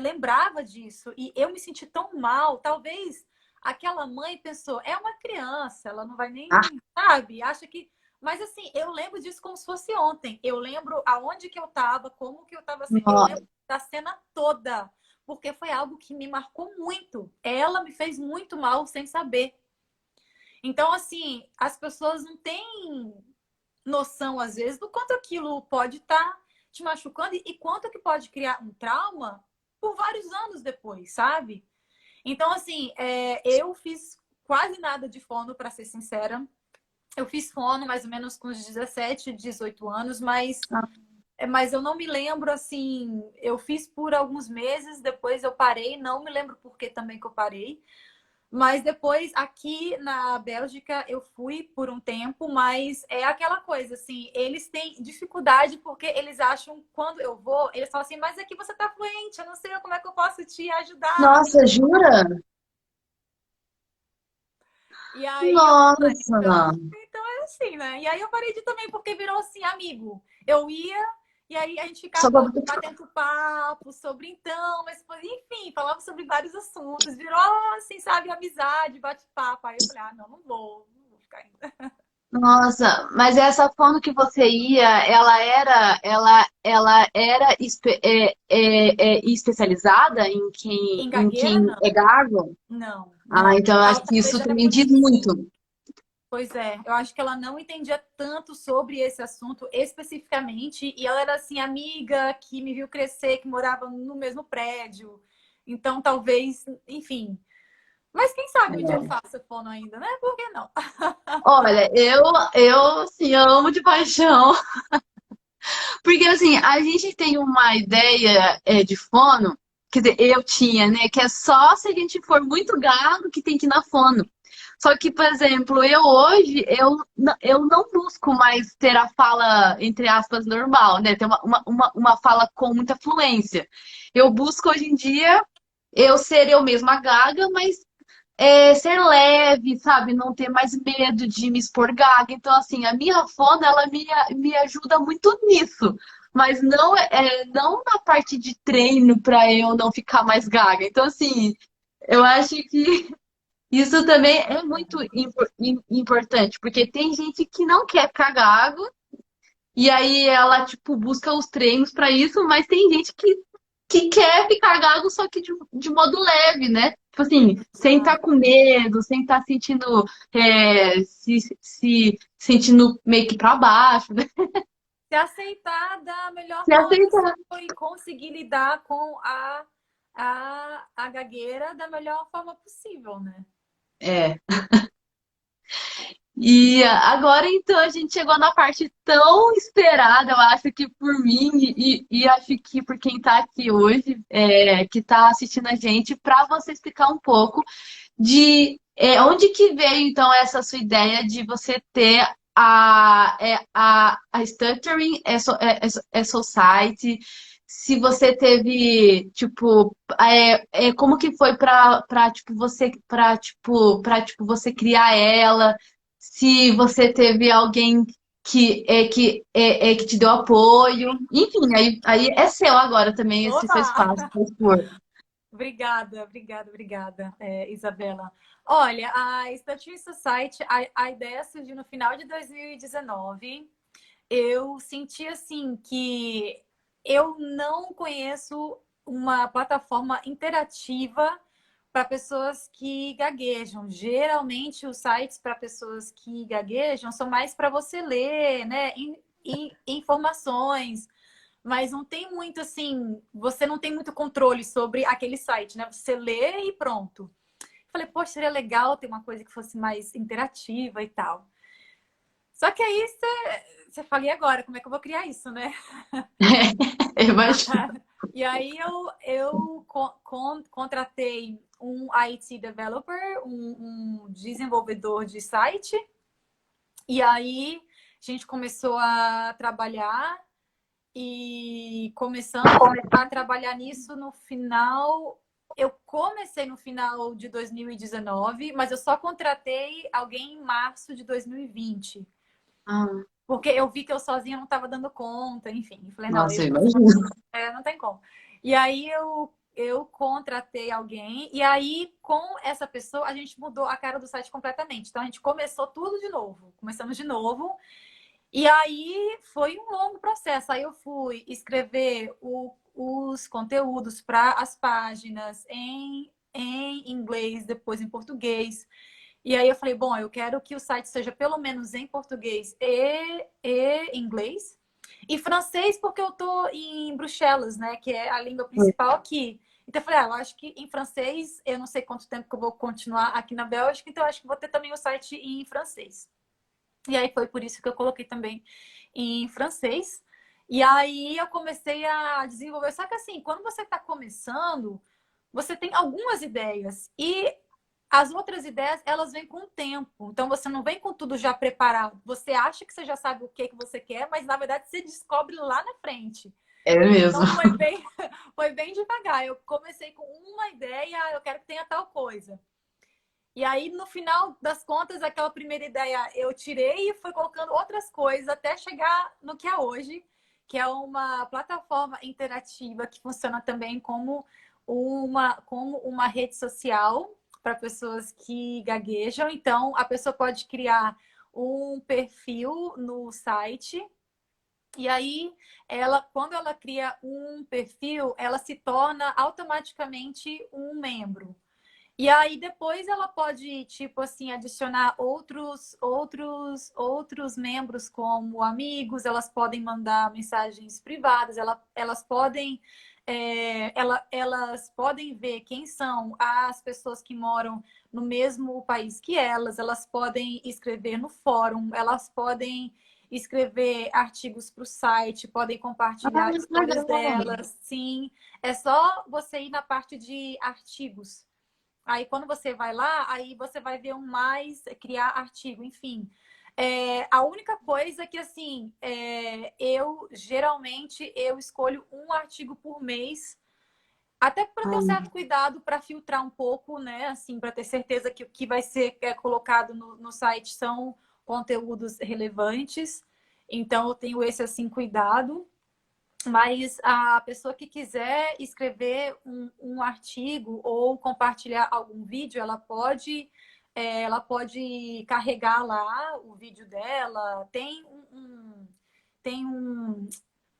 lembrava disso e eu me senti tão mal. Talvez aquela mãe pensou, é uma criança, ela não vai nem, Ah, sabe? Acha que. Mas assim, eu lembro disso como se fosse ontem. Eu lembro aonde que eu estava, como que eu estava. Eu lembro no- da cena toda porque foi algo que me marcou muito. Ela me fez muito mal sem saber. Então, assim, as pessoas não têm noção, às vezes, do quanto aquilo pode estar te machucando e quanto que pode criar um trauma por vários anos depois, sabe? Então, assim, eu fiz quase nada de fono, para ser sincera. Eu fiz fono mais ou menos com uns 17, 18 anos, mas eu não me lembro assim. Eu fiz por alguns meses, depois eu parei. Não me lembro por que também que eu parei. Mas depois, aqui na Bélgica, eu fui por um tempo, mas é aquela coisa, assim, eles têm dificuldade porque eles acham, quando eu vou, eles falam assim, mas aqui você tá fluente, eu não sei como é que eu posso te ajudar. Nossa, jura? E aí eu, Nossa. então é assim, né? E aí eu parei de também, porque virou assim, amigo. Eu ia, e aí a gente Só ficava pra... batendo papo sobre então, mas enfim, falava sobre vários assuntos, virou assim, sabe, amizade, bate-papo. Aí eu falei, ah, não vou ficar ainda. Nossa, mas essa fono que você ia, ela era especializada Em em gagueira, quem é não. gago? Não, Ah, não. então eu acho que Talvez isso até também por diz isso. muito. Pois é, eu acho que ela não entendia tanto sobre esse assunto especificamente, e ela era assim, amiga que me viu crescer, que morava no mesmo prédio. Então, talvez, enfim. Mas quem sabe um dia eu faço fono ainda, né? Por que não? Olha, eu assim, amo de paixão. Porque assim, a gente tem uma ideia de fono, quer dizer, eu tinha, né? Que é só se a gente for muito gado que tem que ir na fono. Só que, por exemplo, eu hoje, eu não busco mais ter a fala, entre aspas, normal, né? Ter uma fala com muita fluência. Eu busco hoje em dia eu ser eu mesma gaga, mas ser leve, sabe? Não ter mais medo de me expor gaga. Então, assim, a minha fono, ela me ajuda muito nisso. Mas não na parte de treino para eu não ficar mais gaga. Então, assim, eu acho que isso também é muito importante, porque tem gente que não quer ficar gago, e aí ela, tipo, busca os treinos para isso, mas tem gente que quer ficar gago, só que de modo leve, né? Tipo assim, sem Ah, estar com medo, sem estar sentindo, se sentindo meio que para baixo, né? se aceitar da melhor Se forma aceitar. possível e conseguir lidar com a gagueira da melhor forma possível, né? É. E agora, então, a gente chegou na parte tão esperada, eu acho que por mim e acho que por quem está aqui hoje, que está assistindo a gente, para você explicar um pouco de onde que veio, então, essa sua ideia de você ter a Stuttering Society, se você teve, tipo, como que foi para você criar ela, se você teve alguém que te deu apoio, enfim, aí é seu agora também esse seu Opa! espaço para expor. Obrigada, obrigada, obrigada, Isabela. Olha, a Statue Society, a ideia surgiu no final de 2019. Eu senti assim que eu não conheço uma plataforma interativa para pessoas que gaguejam. Geralmente, os sites para pessoas que gaguejam são mais para você ler, né? Informações, mas não tem muito assim, você não tem muito controle sobre aquele site, né? Você lê e pronto. Falei, poxa, seria legal ter uma coisa que fosse mais interativa e tal. Só que aí você fala, e agora? Como é que eu vou criar isso, né? Eu imagino. E aí eu contratei um IT developer, um desenvolvedor de site. E aí a gente começou a trabalhar e começamos a trabalhar nisso no final. Eu comecei no final de 2019, mas eu só contratei alguém em março de 2020. Ah, Porque eu vi que eu sozinha não estava dando conta, enfim. Eu falei, não, nossa, eu imagino. não tem como. E aí eu contratei alguém, e aí com essa pessoa a gente mudou a cara do site completamente. Então a gente começou tudo de novo. Começamos de novo. E aí foi um longo processo. Aí eu fui escrever os conteúdos para as páginas em inglês, depois em português. E aí eu falei, bom, eu quero que o site seja pelo menos em português e inglês. E francês, porque eu tô em Bruxelas, né? Que é a língua principal aqui. Então eu falei, eu acho que em francês, eu não sei quanto tempo que eu vou continuar aqui na Bélgica, então eu acho que vou ter também o site em francês. E aí foi por isso que eu coloquei também em francês. E aí eu comecei a desenvolver. Só que assim, quando você está começando, você tem algumas ideias. E as outras ideias, elas vêm com o tempo. Então, você não vem com tudo já preparado. Você acha que você já sabe o que você quer, mas, na verdade, você descobre lá na frente. É mesmo. Então, foi bem devagar. Eu comecei com uma ideia, eu quero que tenha tal coisa. E aí, no final das contas, aquela primeira ideia eu tirei e fui colocando outras coisas até chegar no que é hoje, que é uma plataforma interativa que funciona também como uma rede social para pessoas que gaguejam. Então, a pessoa pode criar um perfil no site e aí quando ela cria um perfil, ela se torna automaticamente um membro. E aí depois ela pode, tipo assim, adicionar outros membros como amigos, elas podem mandar mensagens privadas, elas podem elas podem ver quem são as pessoas que moram no mesmo país que elas podem escrever no fórum, elas podem escrever artigos para o site, podem Ah, compartilhar que histórias legal. delas, sim. É só você ir na parte de artigos. Aí, quando você vai lá, aí você vai ver criar artigo, enfim. A única coisa que, assim, geralmente, eu escolho um artigo por mês, até para ter um Ah, certo cuidado para filtrar um pouco, né? Assim, para ter certeza que o que vai ser colocado no site são conteúdos relevantes. Então, eu tenho esse, assim, cuidado. Mas a pessoa que quiser escrever um artigo ou compartilhar algum vídeo, ela pode carregar lá o vídeo dela.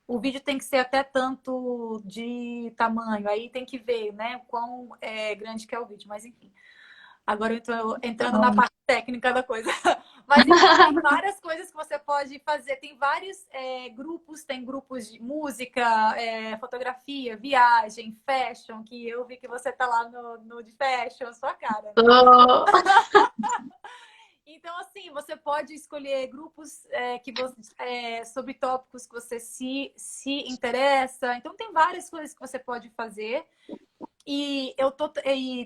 O vídeo tem que ser até tanto de tamanho. Aí tem que ver, né, quão grande que é o vídeo. Mas enfim. Agora eu estou entrando na parte técnica da coisa. Mas então tem várias coisas que você pode fazer. Tem vários grupos, tem grupos de música, fotografia, viagem, fashion, que eu vi que você tá lá no de fashion, sua cara, né? oh. Então, assim, você pode escolher grupos sobre tópicos que você se interessa. Então, tem várias coisas que você pode fazer. E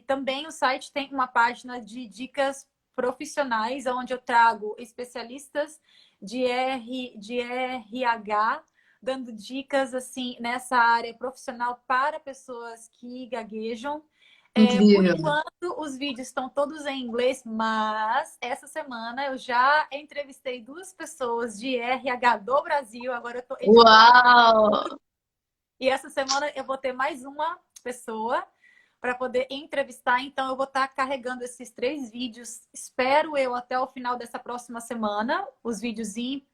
também o site tem uma página de dicas profissionais, onde eu trago especialistas de RH, dando dicas assim nessa área profissional para pessoas que gaguejam. Por Incrível. enquanto, os vídeos estão todos em inglês, mas essa semana eu já entrevistei duas pessoas de RH do Brasil. Agora eu estou editando. Uau! E essa semana eu vou ter mais uma pessoa para poder entrevistar. Então, eu vou estar carregando esses 3 vídeos. Espero eu até o final dessa próxima semana, os vídeos em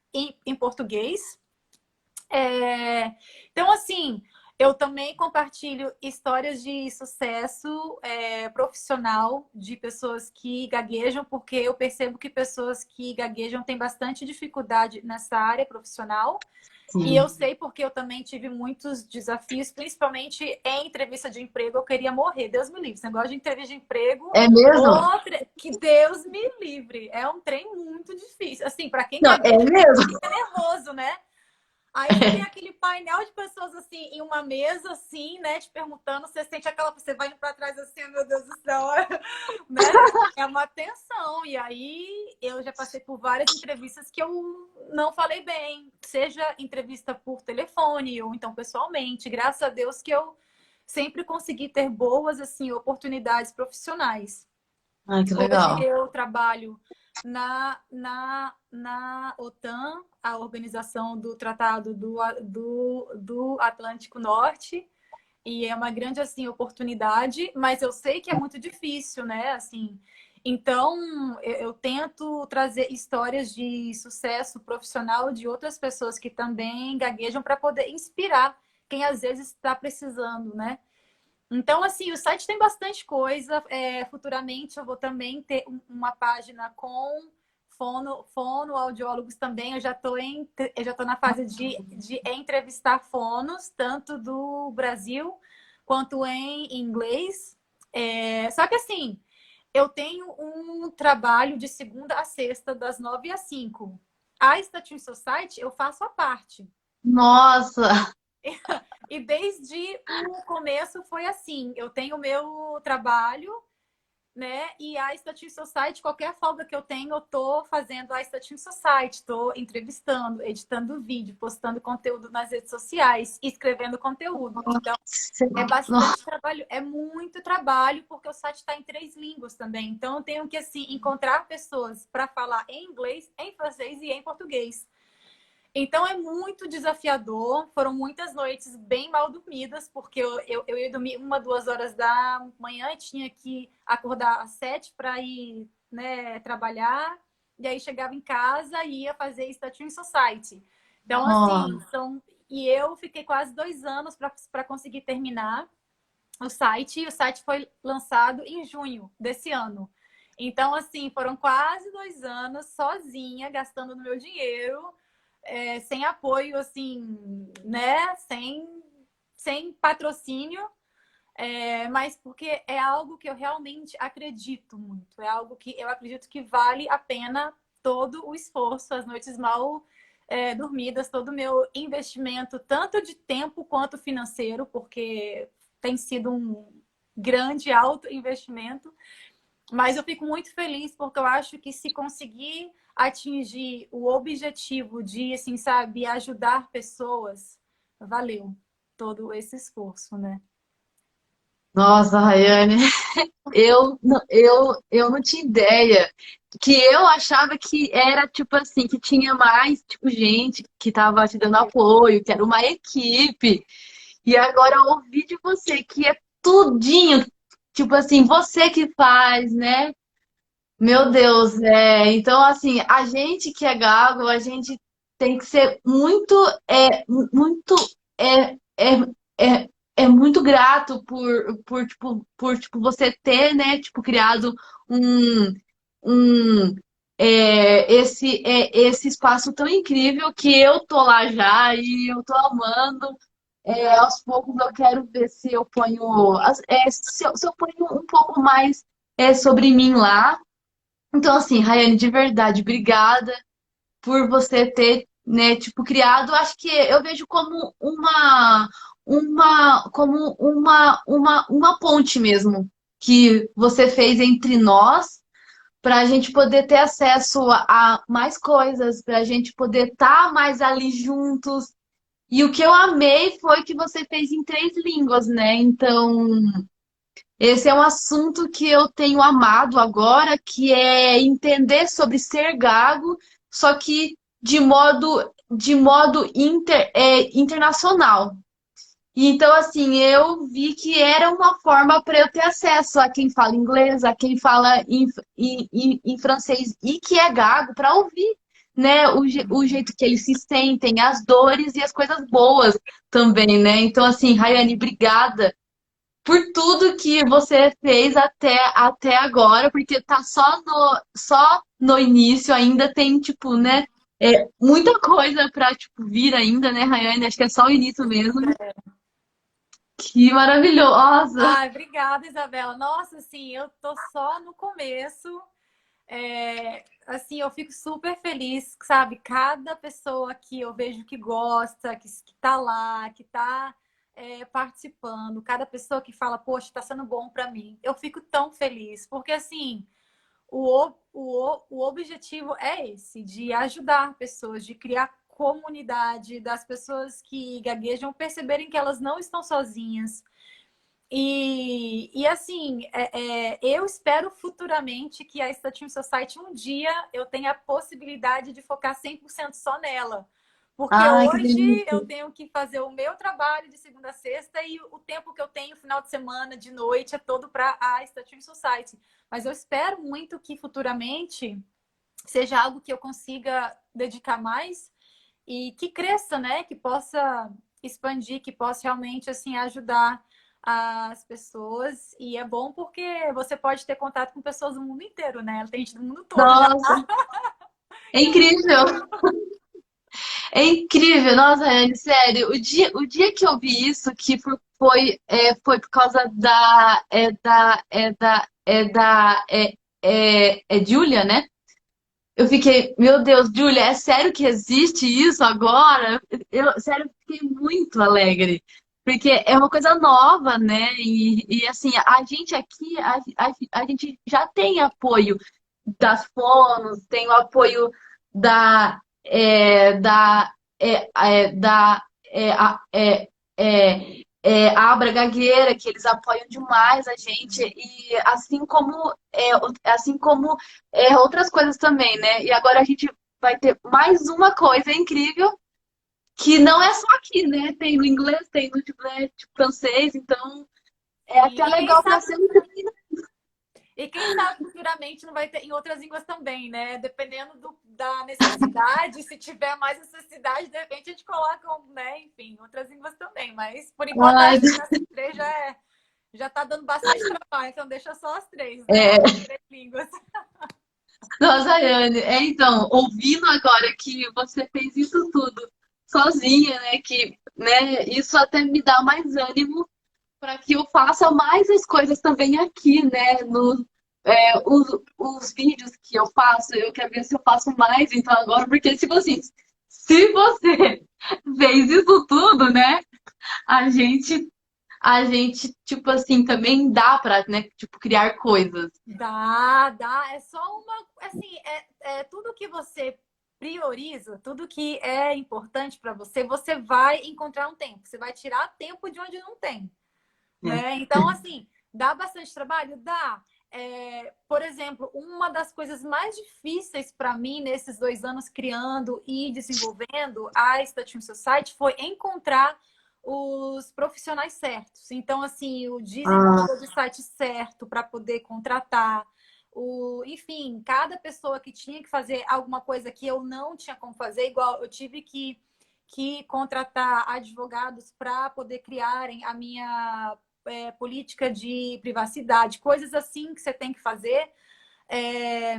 português. Então, assim, Eu também compartilho histórias de sucesso profissional de pessoas que gaguejam, porque eu percebo que pessoas que gaguejam têm bastante dificuldade nessa área profissional. E eu Sim. sei porque eu também tive muitos desafios, principalmente em entrevista de emprego, eu queria morrer. Deus me livre. Esse negócio de entrevista de emprego, É mesmo? outra, que Deus me livre. É um trem muito difícil. Assim, para quem Não, é gagueja, mesmo. fica nervoso, né? Aí você tem aquele painel de pessoas assim, em uma mesa, assim, né, te perguntando, você sente aquela, você vai indo para trás assim, meu Deus do céu, né? É uma tensão. E aí eu já passei por várias entrevistas que eu não falei bem, seja entrevista por telefone ou então pessoalmente. Graças a Deus que eu sempre consegui ter boas assim oportunidades profissionais. Ai, que Hoje legal. eu trabalho na OTAN, a Organização do Tratado do Atlântico Norte, e é uma grande assim oportunidade, mas eu sei que é muito difícil, né? Assim, então eu tento trazer histórias de sucesso profissional de outras pessoas que também gaguejam para poder inspirar quem às vezes está precisando, né? Então, assim, o site tem bastante coisa. Futuramente eu vou também ter uma página com fonoaudiólogos também. Eu já tô na fase de entrevistar fonos, tanto do Brasil quanto em inglês. Só que assim, eu tenho um trabalho de segunda a sexta, das 9 às 5. A Statin Society eu faço à parte. Nossa, E desde o começo foi assim. Eu tenho o meu trabalho, né? E a Statin Society, qualquer folga que eu tenho, eu tô fazendo a Statin Society, tô entrevistando, editando vídeo, postando conteúdo nas redes sociais, escrevendo conteúdo. Então, é nossa, bastante trabalho, é muito trabalho, porque o site está em 3 línguas também. Então, eu tenho que assim encontrar pessoas para falar em inglês, em francês e em português. Então é muito desafiador. Foram muitas noites bem mal dormidas, porque eu ia dormir 1, 2 horas da manhã e tinha que acordar às 7 para ir, né, trabalhar. E aí chegava em casa e ia fazer Statin Society. Então, assim, nossa. e eu fiquei quase 2 anos para conseguir terminar o site. E o site foi lançado em junho desse ano. Então, assim, foram quase 2 anos sozinha, gastando no meu dinheiro, sem apoio, assim, né? Sem patrocínio, mas porque é algo que eu realmente acredito muito. É algo que eu acredito que vale a pena todo o esforço, as noites mal dormidas, todo o meu investimento, tanto de tempo quanto financeiro, porque tem sido um grande alto investimento. Mas eu fico muito feliz porque eu acho que se conseguir atingir o objetivo de, assim, sabe, ajudar pessoas, valeu todo esse esforço, né? Nossa, Rayane, eu não tinha ideia que eu achava que era tipo assim, que tinha mais tipo gente que tava te dando apoio, que era uma equipe. E agora eu ouvi de você que é tudinho, tipo assim, você que faz, né? Meu Sim, Deus, então assim, a gente que é gago, a gente tem que ser muito, é, é, é muito grato por você ter, né, tipo, criado um, um, esse espaço tão incrível que eu tô lá já e eu tô amando. Aos poucos eu quero ver se eu ponho, se eu ponho um pouco mais sobre mim lá. Então, assim, Rayane, de verdade, obrigada por você ter, né, tipo, criado. Acho que eu vejo como uma ponte mesmo que você fez entre nós para a gente poder ter acesso a mais coisas, para a gente poder estar mais ali juntos. E o que eu amei foi que você fez em 3 línguas, né? Então, esse é um assunto que eu tenho amado agora, que é entender sobre ser gago, só que de modo internacional. E então, assim, eu vi que era uma forma para eu ter acesso a quem fala inglês, a quem fala em francês e que é gago, para ouvir, né, o jeito que eles se sentem, as dores e as coisas boas também, né? Então, assim, Rayane, obrigada por tudo que você fez até agora, porque tá só no início, ainda tem, tipo, né, muita coisa pra, tipo, vir ainda, né, Rayane? Acho que é só o início mesmo. Que maravilhosa! Ai, obrigada, Isabela. Nossa, assim, eu tô só no começo. Assim, eu fico super feliz, sabe? Cada pessoa que eu vejo que gosta, que tá lá, que tá participando, cada pessoa que fala, poxa, tá sendo bom para mim, eu fico tão feliz, porque assim, o objetivo é esse, de ajudar pessoas, de criar comunidade, das pessoas que gaguejam perceberem que elas não estão sozinhas, e assim, eu espero futuramente que a Estatim Society um dia eu tenha a possibilidade de focar 100% só nela. Porque Ai, que hoje delícia! eu tenho que fazer o meu trabalho de segunda a sexta e o tempo que eu tenho, final de semana, de noite, é todo para a Estatim Society. Mas eu espero muito que futuramente seja algo que eu consiga dedicar mais e que cresça, né? Que possa expandir, que possa realmente assim ajudar as pessoas. E é bom porque você pode ter contato com pessoas do mundo inteiro, né? Tem gente do mundo todo já. Nossa, é incrível! É incrível, nossa, Anne, sério. O dia que eu vi isso, que foi por causa da Julia, né? Eu fiquei, meu Deus, Julia, é sério que existe isso agora? Sério, fiquei muito alegre. Porque é uma coisa nova, né? E assim, a gente aqui, a gente já tem apoio das fonos, tem o apoio da, da, a Abra Gagueira, que eles apoiam demais a gente, e outras coisas também, né? E agora a gente vai ter mais uma coisa incrível, que não é só aqui, né? Tem no inglês, tem no tipo, francês, então é Sim, até legal para ser. e quem sabe futuramente não vai ter em outras línguas também, né? Dependendo da necessidade, se tiver mais necessidade, de repente a gente coloca, né? Enfim, outras línguas também. Mas por enquanto Ai, acho que essas três já tá dando bastante trabalho, então deixa só as três, né? é, As três línguas. nossa, Ayane, então, ouvindo agora que você fez isso tudo sozinha, né? Que, né, isso até me dá mais ânimo para que eu faça mais as coisas também aqui, né? Os vídeos que eu faço, eu quero ver se eu faço mais então agora, porque se você fez isso tudo, né? A gente, a gente, tipo assim, também dá para, né, tipo, criar coisas. Dá. É só uma. Assim, é tudo que você prioriza, tudo que é importante para você, você vai encontrar um tempo. Você vai tirar tempo de onde não tem. Né? Então, assim, dá bastante trabalho? Dá. Por exemplo, uma das coisas mais difíceis para mim nesses 2 anos criando e desenvolvendo a Statue Society foi encontrar os profissionais certos. Então, assim, o Ah, desenvolvedor de site certo para poder contratar, enfim, cada pessoa que tinha que fazer alguma coisa que eu não tinha como fazer, igual eu tive que contratar advogados para poder criarem a minha política de privacidade, coisas assim que você tem que fazer. É...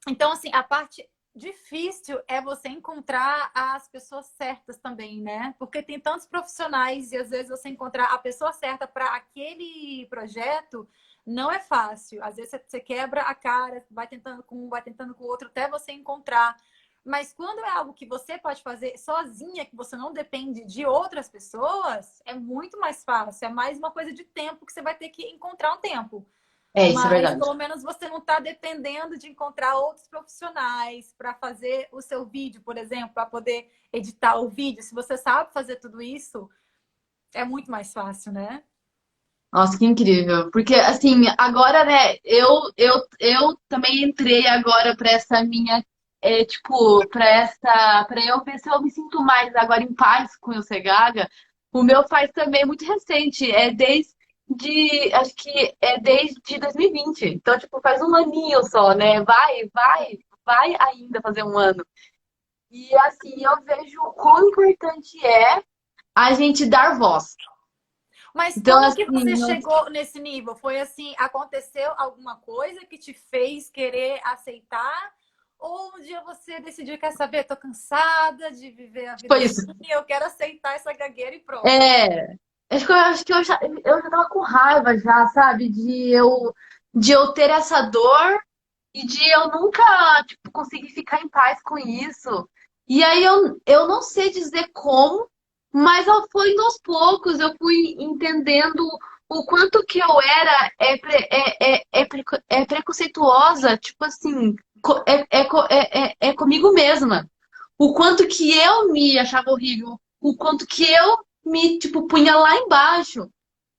Então, assim, a parte difícil é você encontrar as pessoas certas também, né? Porque tem tantos profissionais e às vezes você encontrar a pessoa certa para aquele projeto não é fácil. Às vezes você quebra a cara, vai tentando com um, vai tentando com o outro, até você encontrar. Mas quando é algo que você pode fazer sozinha, que você não depende de outras pessoas, é muito mais fácil. É mais uma coisa de tempo que você vai ter que encontrar um tempo. isso é Mas verdade. pelo menos você não está dependendo de encontrar outros profissionais para fazer o seu vídeo, por exemplo, para poder editar o vídeo. Se você sabe fazer tudo isso, é muito mais fácil, né? Nossa, que incrível. Porque, assim, agora, né, eu também entrei agora para essa minha, tipo, para eu ver se eu me sinto mais agora em paz com o Segaga. O meu faz também é muito recente, acho que é desde 2020. Então, tipo, faz um aninho só, né? Vai ainda fazer um ano. E assim, eu vejo o quão importante é a gente dar voz. Mas Então, como que assim, você chegou nesse nível? Foi assim, aconteceu alguma coisa que te fez querer aceitar? Ou um dia você decidiu, quer saber, tô cansada de viver a vida foi assim, isso. eu quero aceitar essa gagueira e pronto. É, acho que eu já tava com raiva já, sabe? De eu ter essa dor e de eu nunca, tipo, conseguir ficar em paz com isso. E aí eu não sei dizer como, mas foi indo aos poucos, eu fui entendendo o quanto que eu era preconceituosa, tipo assim, é comigo mesma. O quanto que eu me achava horrível, o quanto que eu me, tipo, punha lá embaixo.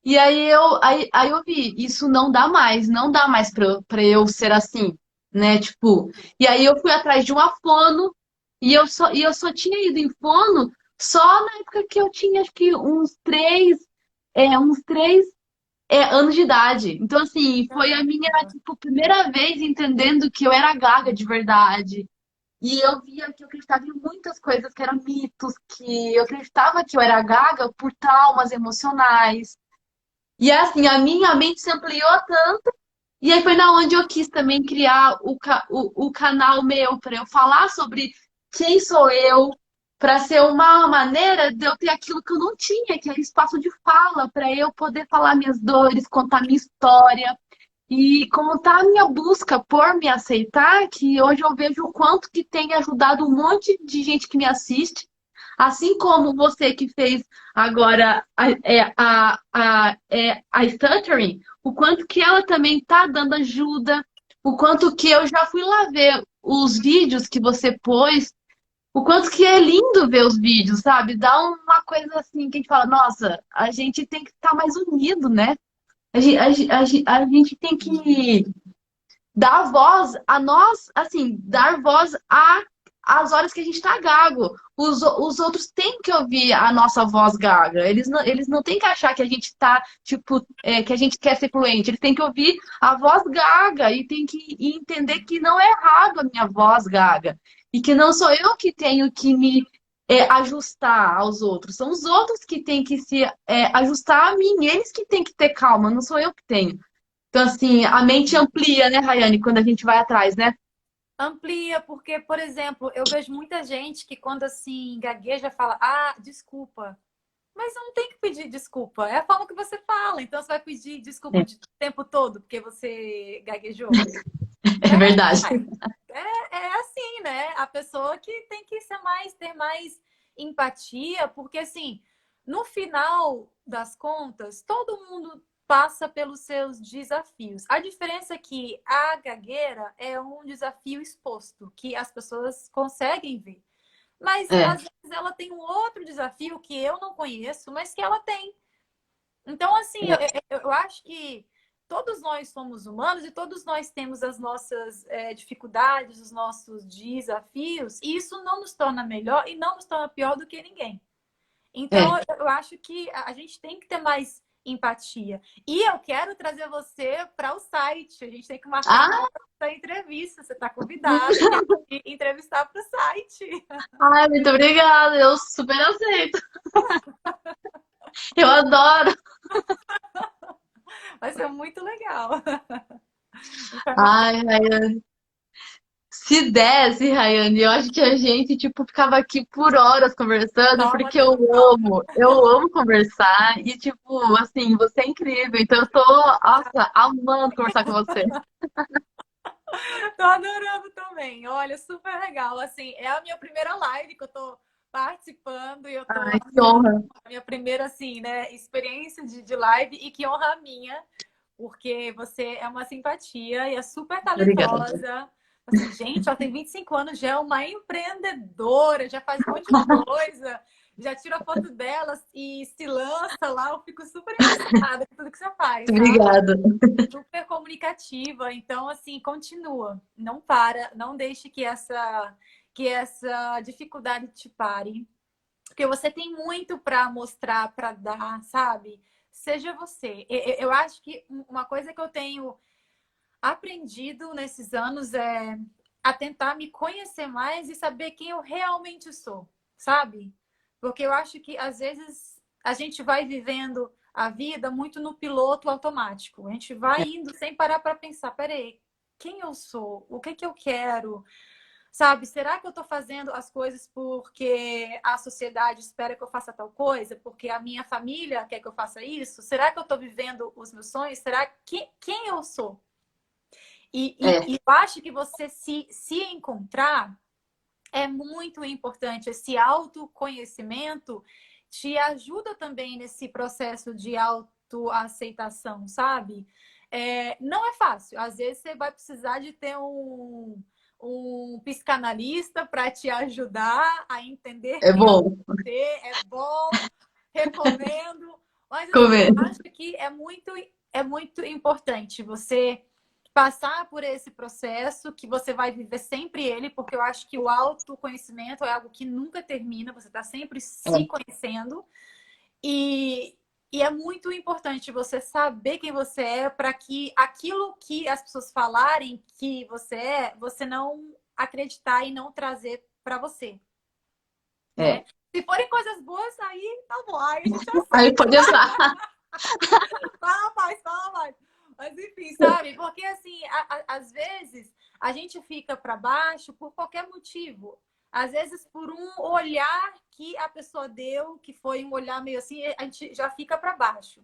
E aí eu vi, isso não dá mais, não dá mais pra eu ser assim, né? Tipo, e aí eu fui atrás de uma fono e eu só tinha ido em fono só na época que eu tinha, acho que uns três anos de idade. Então, assim, foi a minha, Caramba. tipo, primeira vez entendendo que eu era gaga de verdade. E eu via que eu acreditava em muitas coisas que eram mitos, que eu acreditava que eu era gaga por traumas emocionais. E assim, a minha mente se ampliou tanto, e aí foi na onde eu quis também criar o canal meu para eu falar sobre quem sou eu, para ser uma maneira de eu ter aquilo que eu não tinha, que é espaço de fala, para eu poder falar minhas dores, contar minha história. E como tá a minha busca por me aceitar, que hoje eu vejo o quanto que tem ajudado um monte de gente que me assiste, assim como você que fez agora a Stuttering, o quanto que ela também tá dando ajuda, o quanto que eu já fui lá ver os vídeos que você pôs, o quanto que é lindo ver os vídeos, sabe? Dá uma coisa assim que a gente fala, nossa, a gente tem que estar mais unido, né? A gente tem que dar voz a nós, assim, dar voz às horas que a gente tá gago. Os outros têm que ouvir a nossa voz gaga. Eles não têm que achar que a gente tá, tipo, que a gente quer ser fluente. Eles têm que ouvir a voz gaga e tem que entender que não é errado a minha voz gaga. E que não sou eu que tenho que me ajustar aos outros. São os outros que têm que se ajustar a mim. Eles que têm que ter calma, não sou eu que tenho. Então, assim, a mente amplia, né, Rayane, quando a gente vai atrás, né? Amplia, porque, por exemplo, eu vejo muita gente que quando assim gagueja fala, ah, desculpa. Mas não tem que pedir desculpa, é a forma que você fala. Então você vai pedir desculpa É, o tempo todo porque você gaguejou. é verdade. É assim, né? A pessoa que tem que ser mais, ter mais empatia, porque assim, no final das contas, todo mundo passa pelos seus desafios. A diferença é que a gagueira é um desafio exposto, que as pessoas conseguem ver. Mas É, às vezes ela tem um outro desafio que eu não conheço, mas que ela tem. Então, assim, eu acho que todos nós somos humanos e todos nós temos as nossas dificuldades, os nossos desafios, e isso não nos torna melhor e não nos torna pior do que ninguém. Então, é. eu acho que a gente tem que ter mais empatia. E eu quero trazer você para o site. A gente tem que marcar Ah, essa entrevista. Você está convidada. Quero te entrevistar para o site. ai, muito obrigada. Eu super aceito. Eu adoro. Vai ser muito legal. Então, Ai, Rayane. Se desse, Rayane, eu acho que a gente, tipo, ficava aqui por horas conversando, só porque batendo papo. eu amo conversar e, tipo, assim, você é incrível. Então, eu tô, nossa, amando conversar com você. Tô adorando também. Olha, super legal. Assim, é a minha primeira live que eu tô participando e eu tô Ai, que amando honra. a minha primeira, assim, né, experiência de live e que honra a minha, porque você é uma simpatia e é super Obrigada. talentosa. Assim, gente, ela tem 25 anos, já é uma empreendedora, já faz um monte de coisa, já tira a foto dela e se lança lá. Eu fico super impressionada com tudo que você faz, sabe? Obrigada. Super comunicativa. Então, assim, continua. Não para, não deixe que essa dificuldade te pare. Porque você tem muito para mostrar, para dar, sabe? Seja você. Eu acho que uma coisa que eu tenho aprendido nesses anos é a tentar me conhecer mais e saber quem eu realmente sou, sabe? Porque eu acho que às vezes a gente vai vivendo a vida muito no piloto automático. A gente vai indo sem parar para pensar, peraí, quem eu sou? O que que eu quero? Sabe, será que eu estou fazendo as coisas porque a sociedade espera que eu faça tal coisa? Porque a minha família quer que eu faça isso? Será que eu estou vivendo os meus sonhos? Será que quem eu sou? É, E eu acho que você se encontrar é muito importante. Esse autoconhecimento te ajuda também nesse processo de autoaceitação, sabe? Não é fácil. Às vezes você vai precisar de ter um psicanalista para te ajudar a entender é quem é bom você. É bom, recomendo. Mas assim, eu comer. acho que é muito importante você passar por esse processo, que você vai viver sempre ele, porque eu acho que o autoconhecimento é algo que nunca termina, você está sempre se É, conhecendo. E é muito importante você saber quem você é para que aquilo que as pessoas falarem que você é, você não acreditar e não trazer para você, né? é. Se forem coisas boas, aí tá bom, aí a gente Aí aceita. pode usar. Fala mais. Mas enfim, sabe? Porque assim, às vezes a gente fica para baixo por qualquer motivo. Às vezes por um olhar que a pessoa deu, que foi um olhar meio assim, a gente já fica para baixo.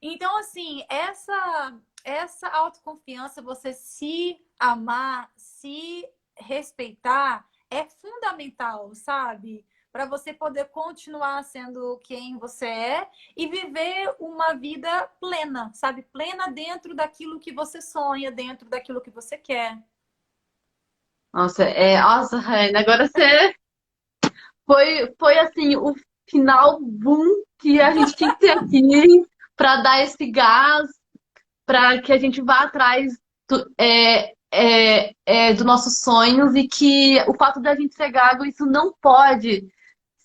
Então, assim, essa autoconfiança, você se amar, se respeitar, é fundamental, sabe? Para você poder continuar sendo quem você é e viver uma vida plena, sabe? Plena dentro daquilo que você sonha, dentro daquilo que você quer. Nossa, Raina, agora você foi assim, o final boom que a gente tinha que ter aqui para dar esse gás, para que a gente vá atrás dos nossos sonhos e que o fato da gente ser gago, isso não pode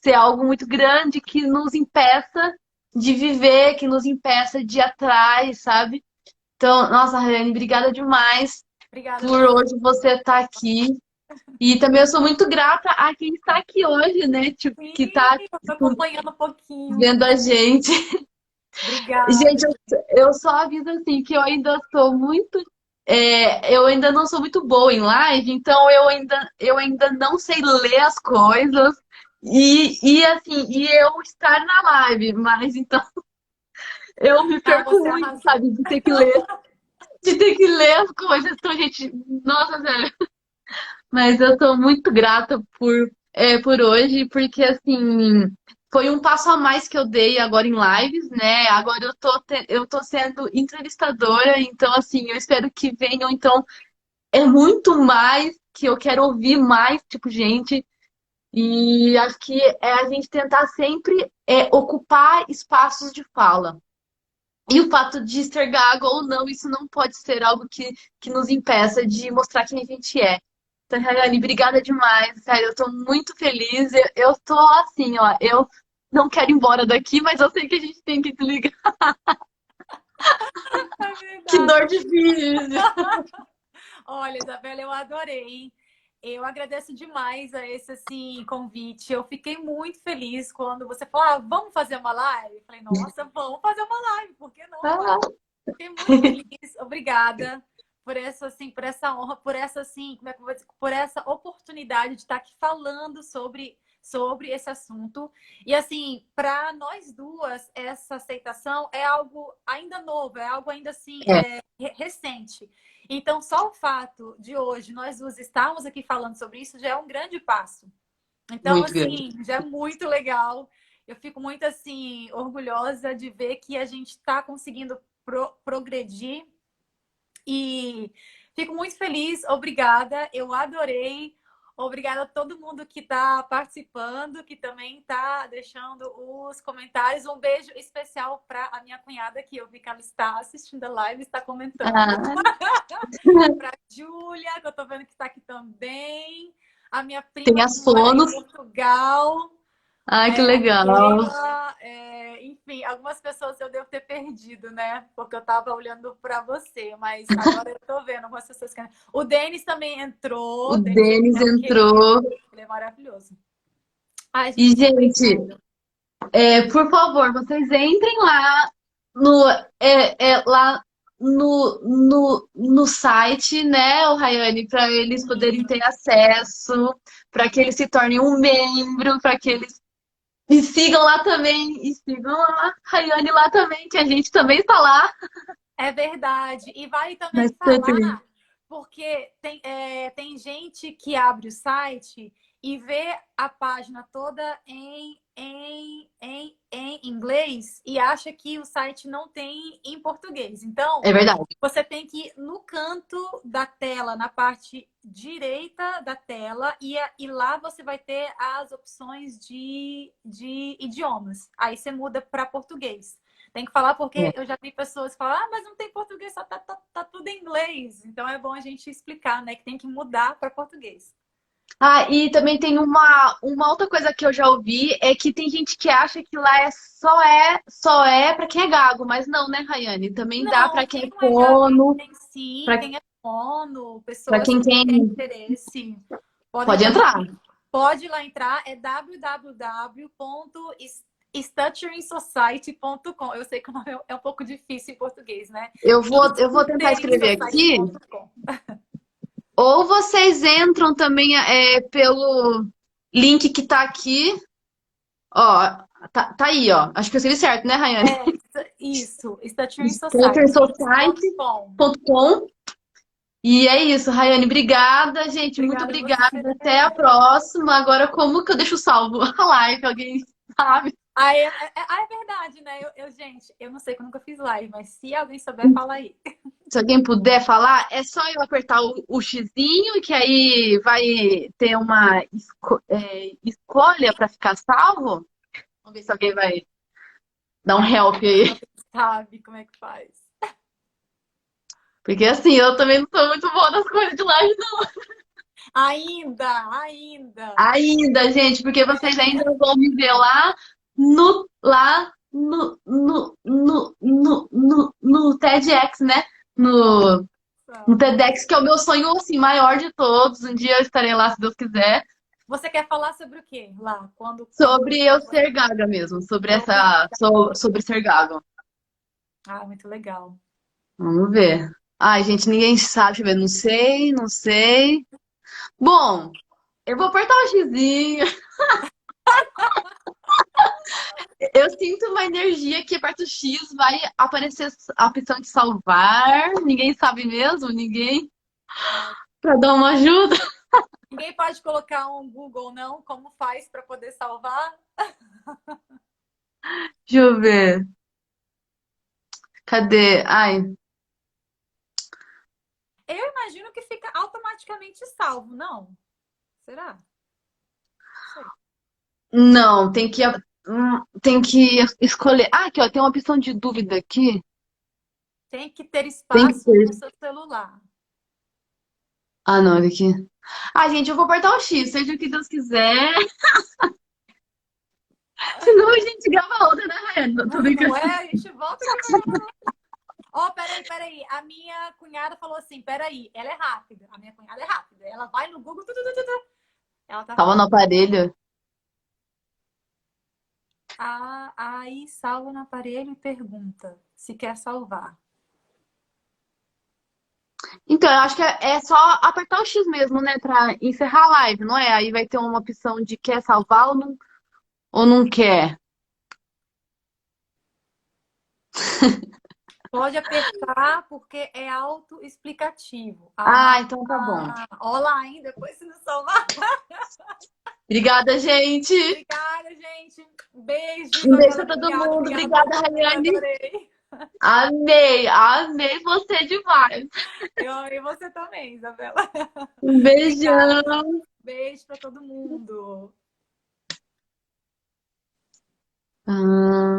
ser algo muito grande que nos impeça de viver, que nos impeça de ir atrás, sabe? Então, nossa, Rayane, obrigada demais Obrigada a por você. hoje você estar aqui. E também eu sou muito grata a quem está aqui hoje, né? Tipo, Sim, que está eu tô acompanhando um pouquinho. vendo a gente. Obrigada. Gente, eu só aviso assim que eu ainda sou muito. Eu ainda não sou muito boa em live, então eu ainda não sei ler as coisas e assim, e eu estar na live, mas então eu me Não, perco você muito, arrasou. sabe, de ter que ler as coisas. Então, gente, nossa, sério. Mas eu tô muito grata por hoje, porque assim, foi um passo a mais que eu dei agora em lives, né? Agora eu tô sendo entrevistadora, então assim, eu espero que venham, então, é muito mais que eu quero ouvir mais, tipo, gente. E acho que é a gente tentar sempre ocupar espaços de fala. E o fato de ser gago ou não, isso não pode ser algo que nos impeça de mostrar quem a gente é. Então, Rayane, obrigada demais. Sério, eu tô muito feliz. Eu tô assim, ó. Eu não quero ir embora daqui, mas eu sei que a gente tem que desligar. É Que dor verdade. difícil. Olha, Isabela, eu adorei. Eu agradeço demais a esse assim, convite. Eu fiquei muito feliz quando você falou, vamos fazer uma live? Eu falei, nossa, vamos fazer uma live, por que não, Ah, uai? Fiquei muito feliz. Obrigada por essa, assim, por essa honra, por essa, assim, como é que eu vou dizer? Por essa oportunidade de estar aqui falando sobre esse assunto. E assim, para nós duas, essa aceitação é algo ainda novo, é algo ainda assim, é, recente. Então, só o fato de hoje nós duas estarmos aqui falando sobre isso já é um grande passo. Então, muito grande. assim, já é muito legal. Eu fico muito, assim, orgulhosa de ver que a gente está conseguindo progredir e fico muito feliz. Obrigada, eu adorei. Obrigada a todo mundo que está participando, que também está deixando os comentários. Um beijo especial para a minha cunhada, que eu vi que ela está assistindo a live, está comentando. Ah, Para a Júlia, que eu estou vendo que está aqui também. A minha tem prima que as mora em fonos. Portugal. Ai, que A legal. Keila, enfim. enfim, algumas pessoas eu devo ter perdido, né? Porque eu tava olhando para você, mas agora eu tô vendo algumas pessoas que... O Denis também entrou. O O Denis, ele Denis é um querido. entrou. Ele é maravilhoso. Ai, E, gente, gente, obrigada. por favor, vocês entrem lá no, lá no site, né, o Rayane, para eles poderem ter acesso, para que eles se tornem um membro, para que eles me sigam lá também, e sigam a Rayane lá também, que a gente também está lá. É verdade. E vale também Bastante. falar, porque tem gente que abre o site e vê a página toda em inglês e acha que o site não tem em português. Então, É verdade. você tem que ir no canto da tela, na parte direita da tela, e lá você vai ter as opções de idiomas. Aí você muda para português. Tem que falar porque eu já vi pessoas falar, mas não tem português, só tá tudo em inglês. Então é bom a gente explicar, né? Que tem que mudar para português. Ah, e também tem uma outra coisa que eu já ouvi, é que tem gente que acha que lá só é para quem é gago, mas não, né, Rayane? Também dá Não, para quem quem é não é gago fono, tem sim, para quem é fono, para pessoas quem que têm tem. interesse. Podem Pode também, entrar. pode ir lá entrar, é www.stuttering.society.com. Eu sei que o nome é um pouco difícil em português, né? Eu vou tentar escrever aqui. Stuttering.society.com. Ou vocês entram também pelo link que tá aqui. Ó, tá aí, ó. Acho que eu escrevi certo, né, Rayane? Isso, stutteringsociety.com. Stuttersociety.com. E é isso, Rayane. Obrigada, gente. Muito Obrigada a obrigada. você. Até a próxima. Agora, como que eu deixo salvo a live? Alguém sabe? É verdade, né? Gente, eu não sei que eu nunca fiz live, mas se alguém souber, fala aí. Se alguém puder falar, é só eu apertar o xizinho, que aí vai ter uma escolha para ficar salvo. Vamos ver se alguém vai dar um help aí. Sabe como é que faz? Porque assim, eu também não sou muito boa nas coisas de live, não. Ainda. Ainda, gente, porque vocês ainda vão me ver lá no TEDx, né? No TEDx, que é o meu sonho assim, maior de todos. Um dia eu estarei lá, se Deus quiser. Você quer falar sobre o quê lá? Quando... Sobre eu ser gaga mesmo, sobre ser gaga. Ah, muito legal. Vamos ver. Ai, gente, ninguém sabe, deixa eu ver. Não sei, não sei. Bom, eu vou apertar o xizinho. Eu sinto uma energia que aperta o X, vai aparecer a opção de salvar. Ninguém sabe mesmo, ninguém. Pra dar uma ajuda. Ninguém pode colocar um Google, não? Como faz para poder salvar? Deixa eu ver. Cadê? Ai, Eu imagino que fica automaticamente salvo, não? Será? Não sei. não, tem que escolher. Ah, aqui, ó, tem uma opção de dúvida aqui. Tem que ter Tem que espaço ter. no seu celular. Ah, não, olha aqui. Ah, gente, eu vou apertar o X, seja o que Deus quiser. Senão a gente grava outra, né, Rayane? Não, tô Não brincando. é? A gente volta aqui pra gravar. Ó, peraí. A minha cunhada falou assim, peraí, ela é rápida. A minha cunhada é rápida. Ela vai no Google, ela tá Tava no falando. aparelho. Ah, aí salva no aparelho e pergunta se quer salvar. Então, eu acho que é só apertar o X mesmo, né, pra encerrar a live, não é? Aí vai ter uma opção de quer salvar ou não quer. Pode apertar porque é autoexplicativo. Ah, então tá bom. Ó lá, hein? Depois se não salvar. Obrigada, gente. Obrigada, gente. Beijos, Um beijo pra Isabela. todo Obrigada, mundo. obrigada por Obrigada, tudo. Rayane. Adorei. Amei você demais. E você também, Isabela. Um Obrigada. beijão. Beijo para todo mundo. Ah.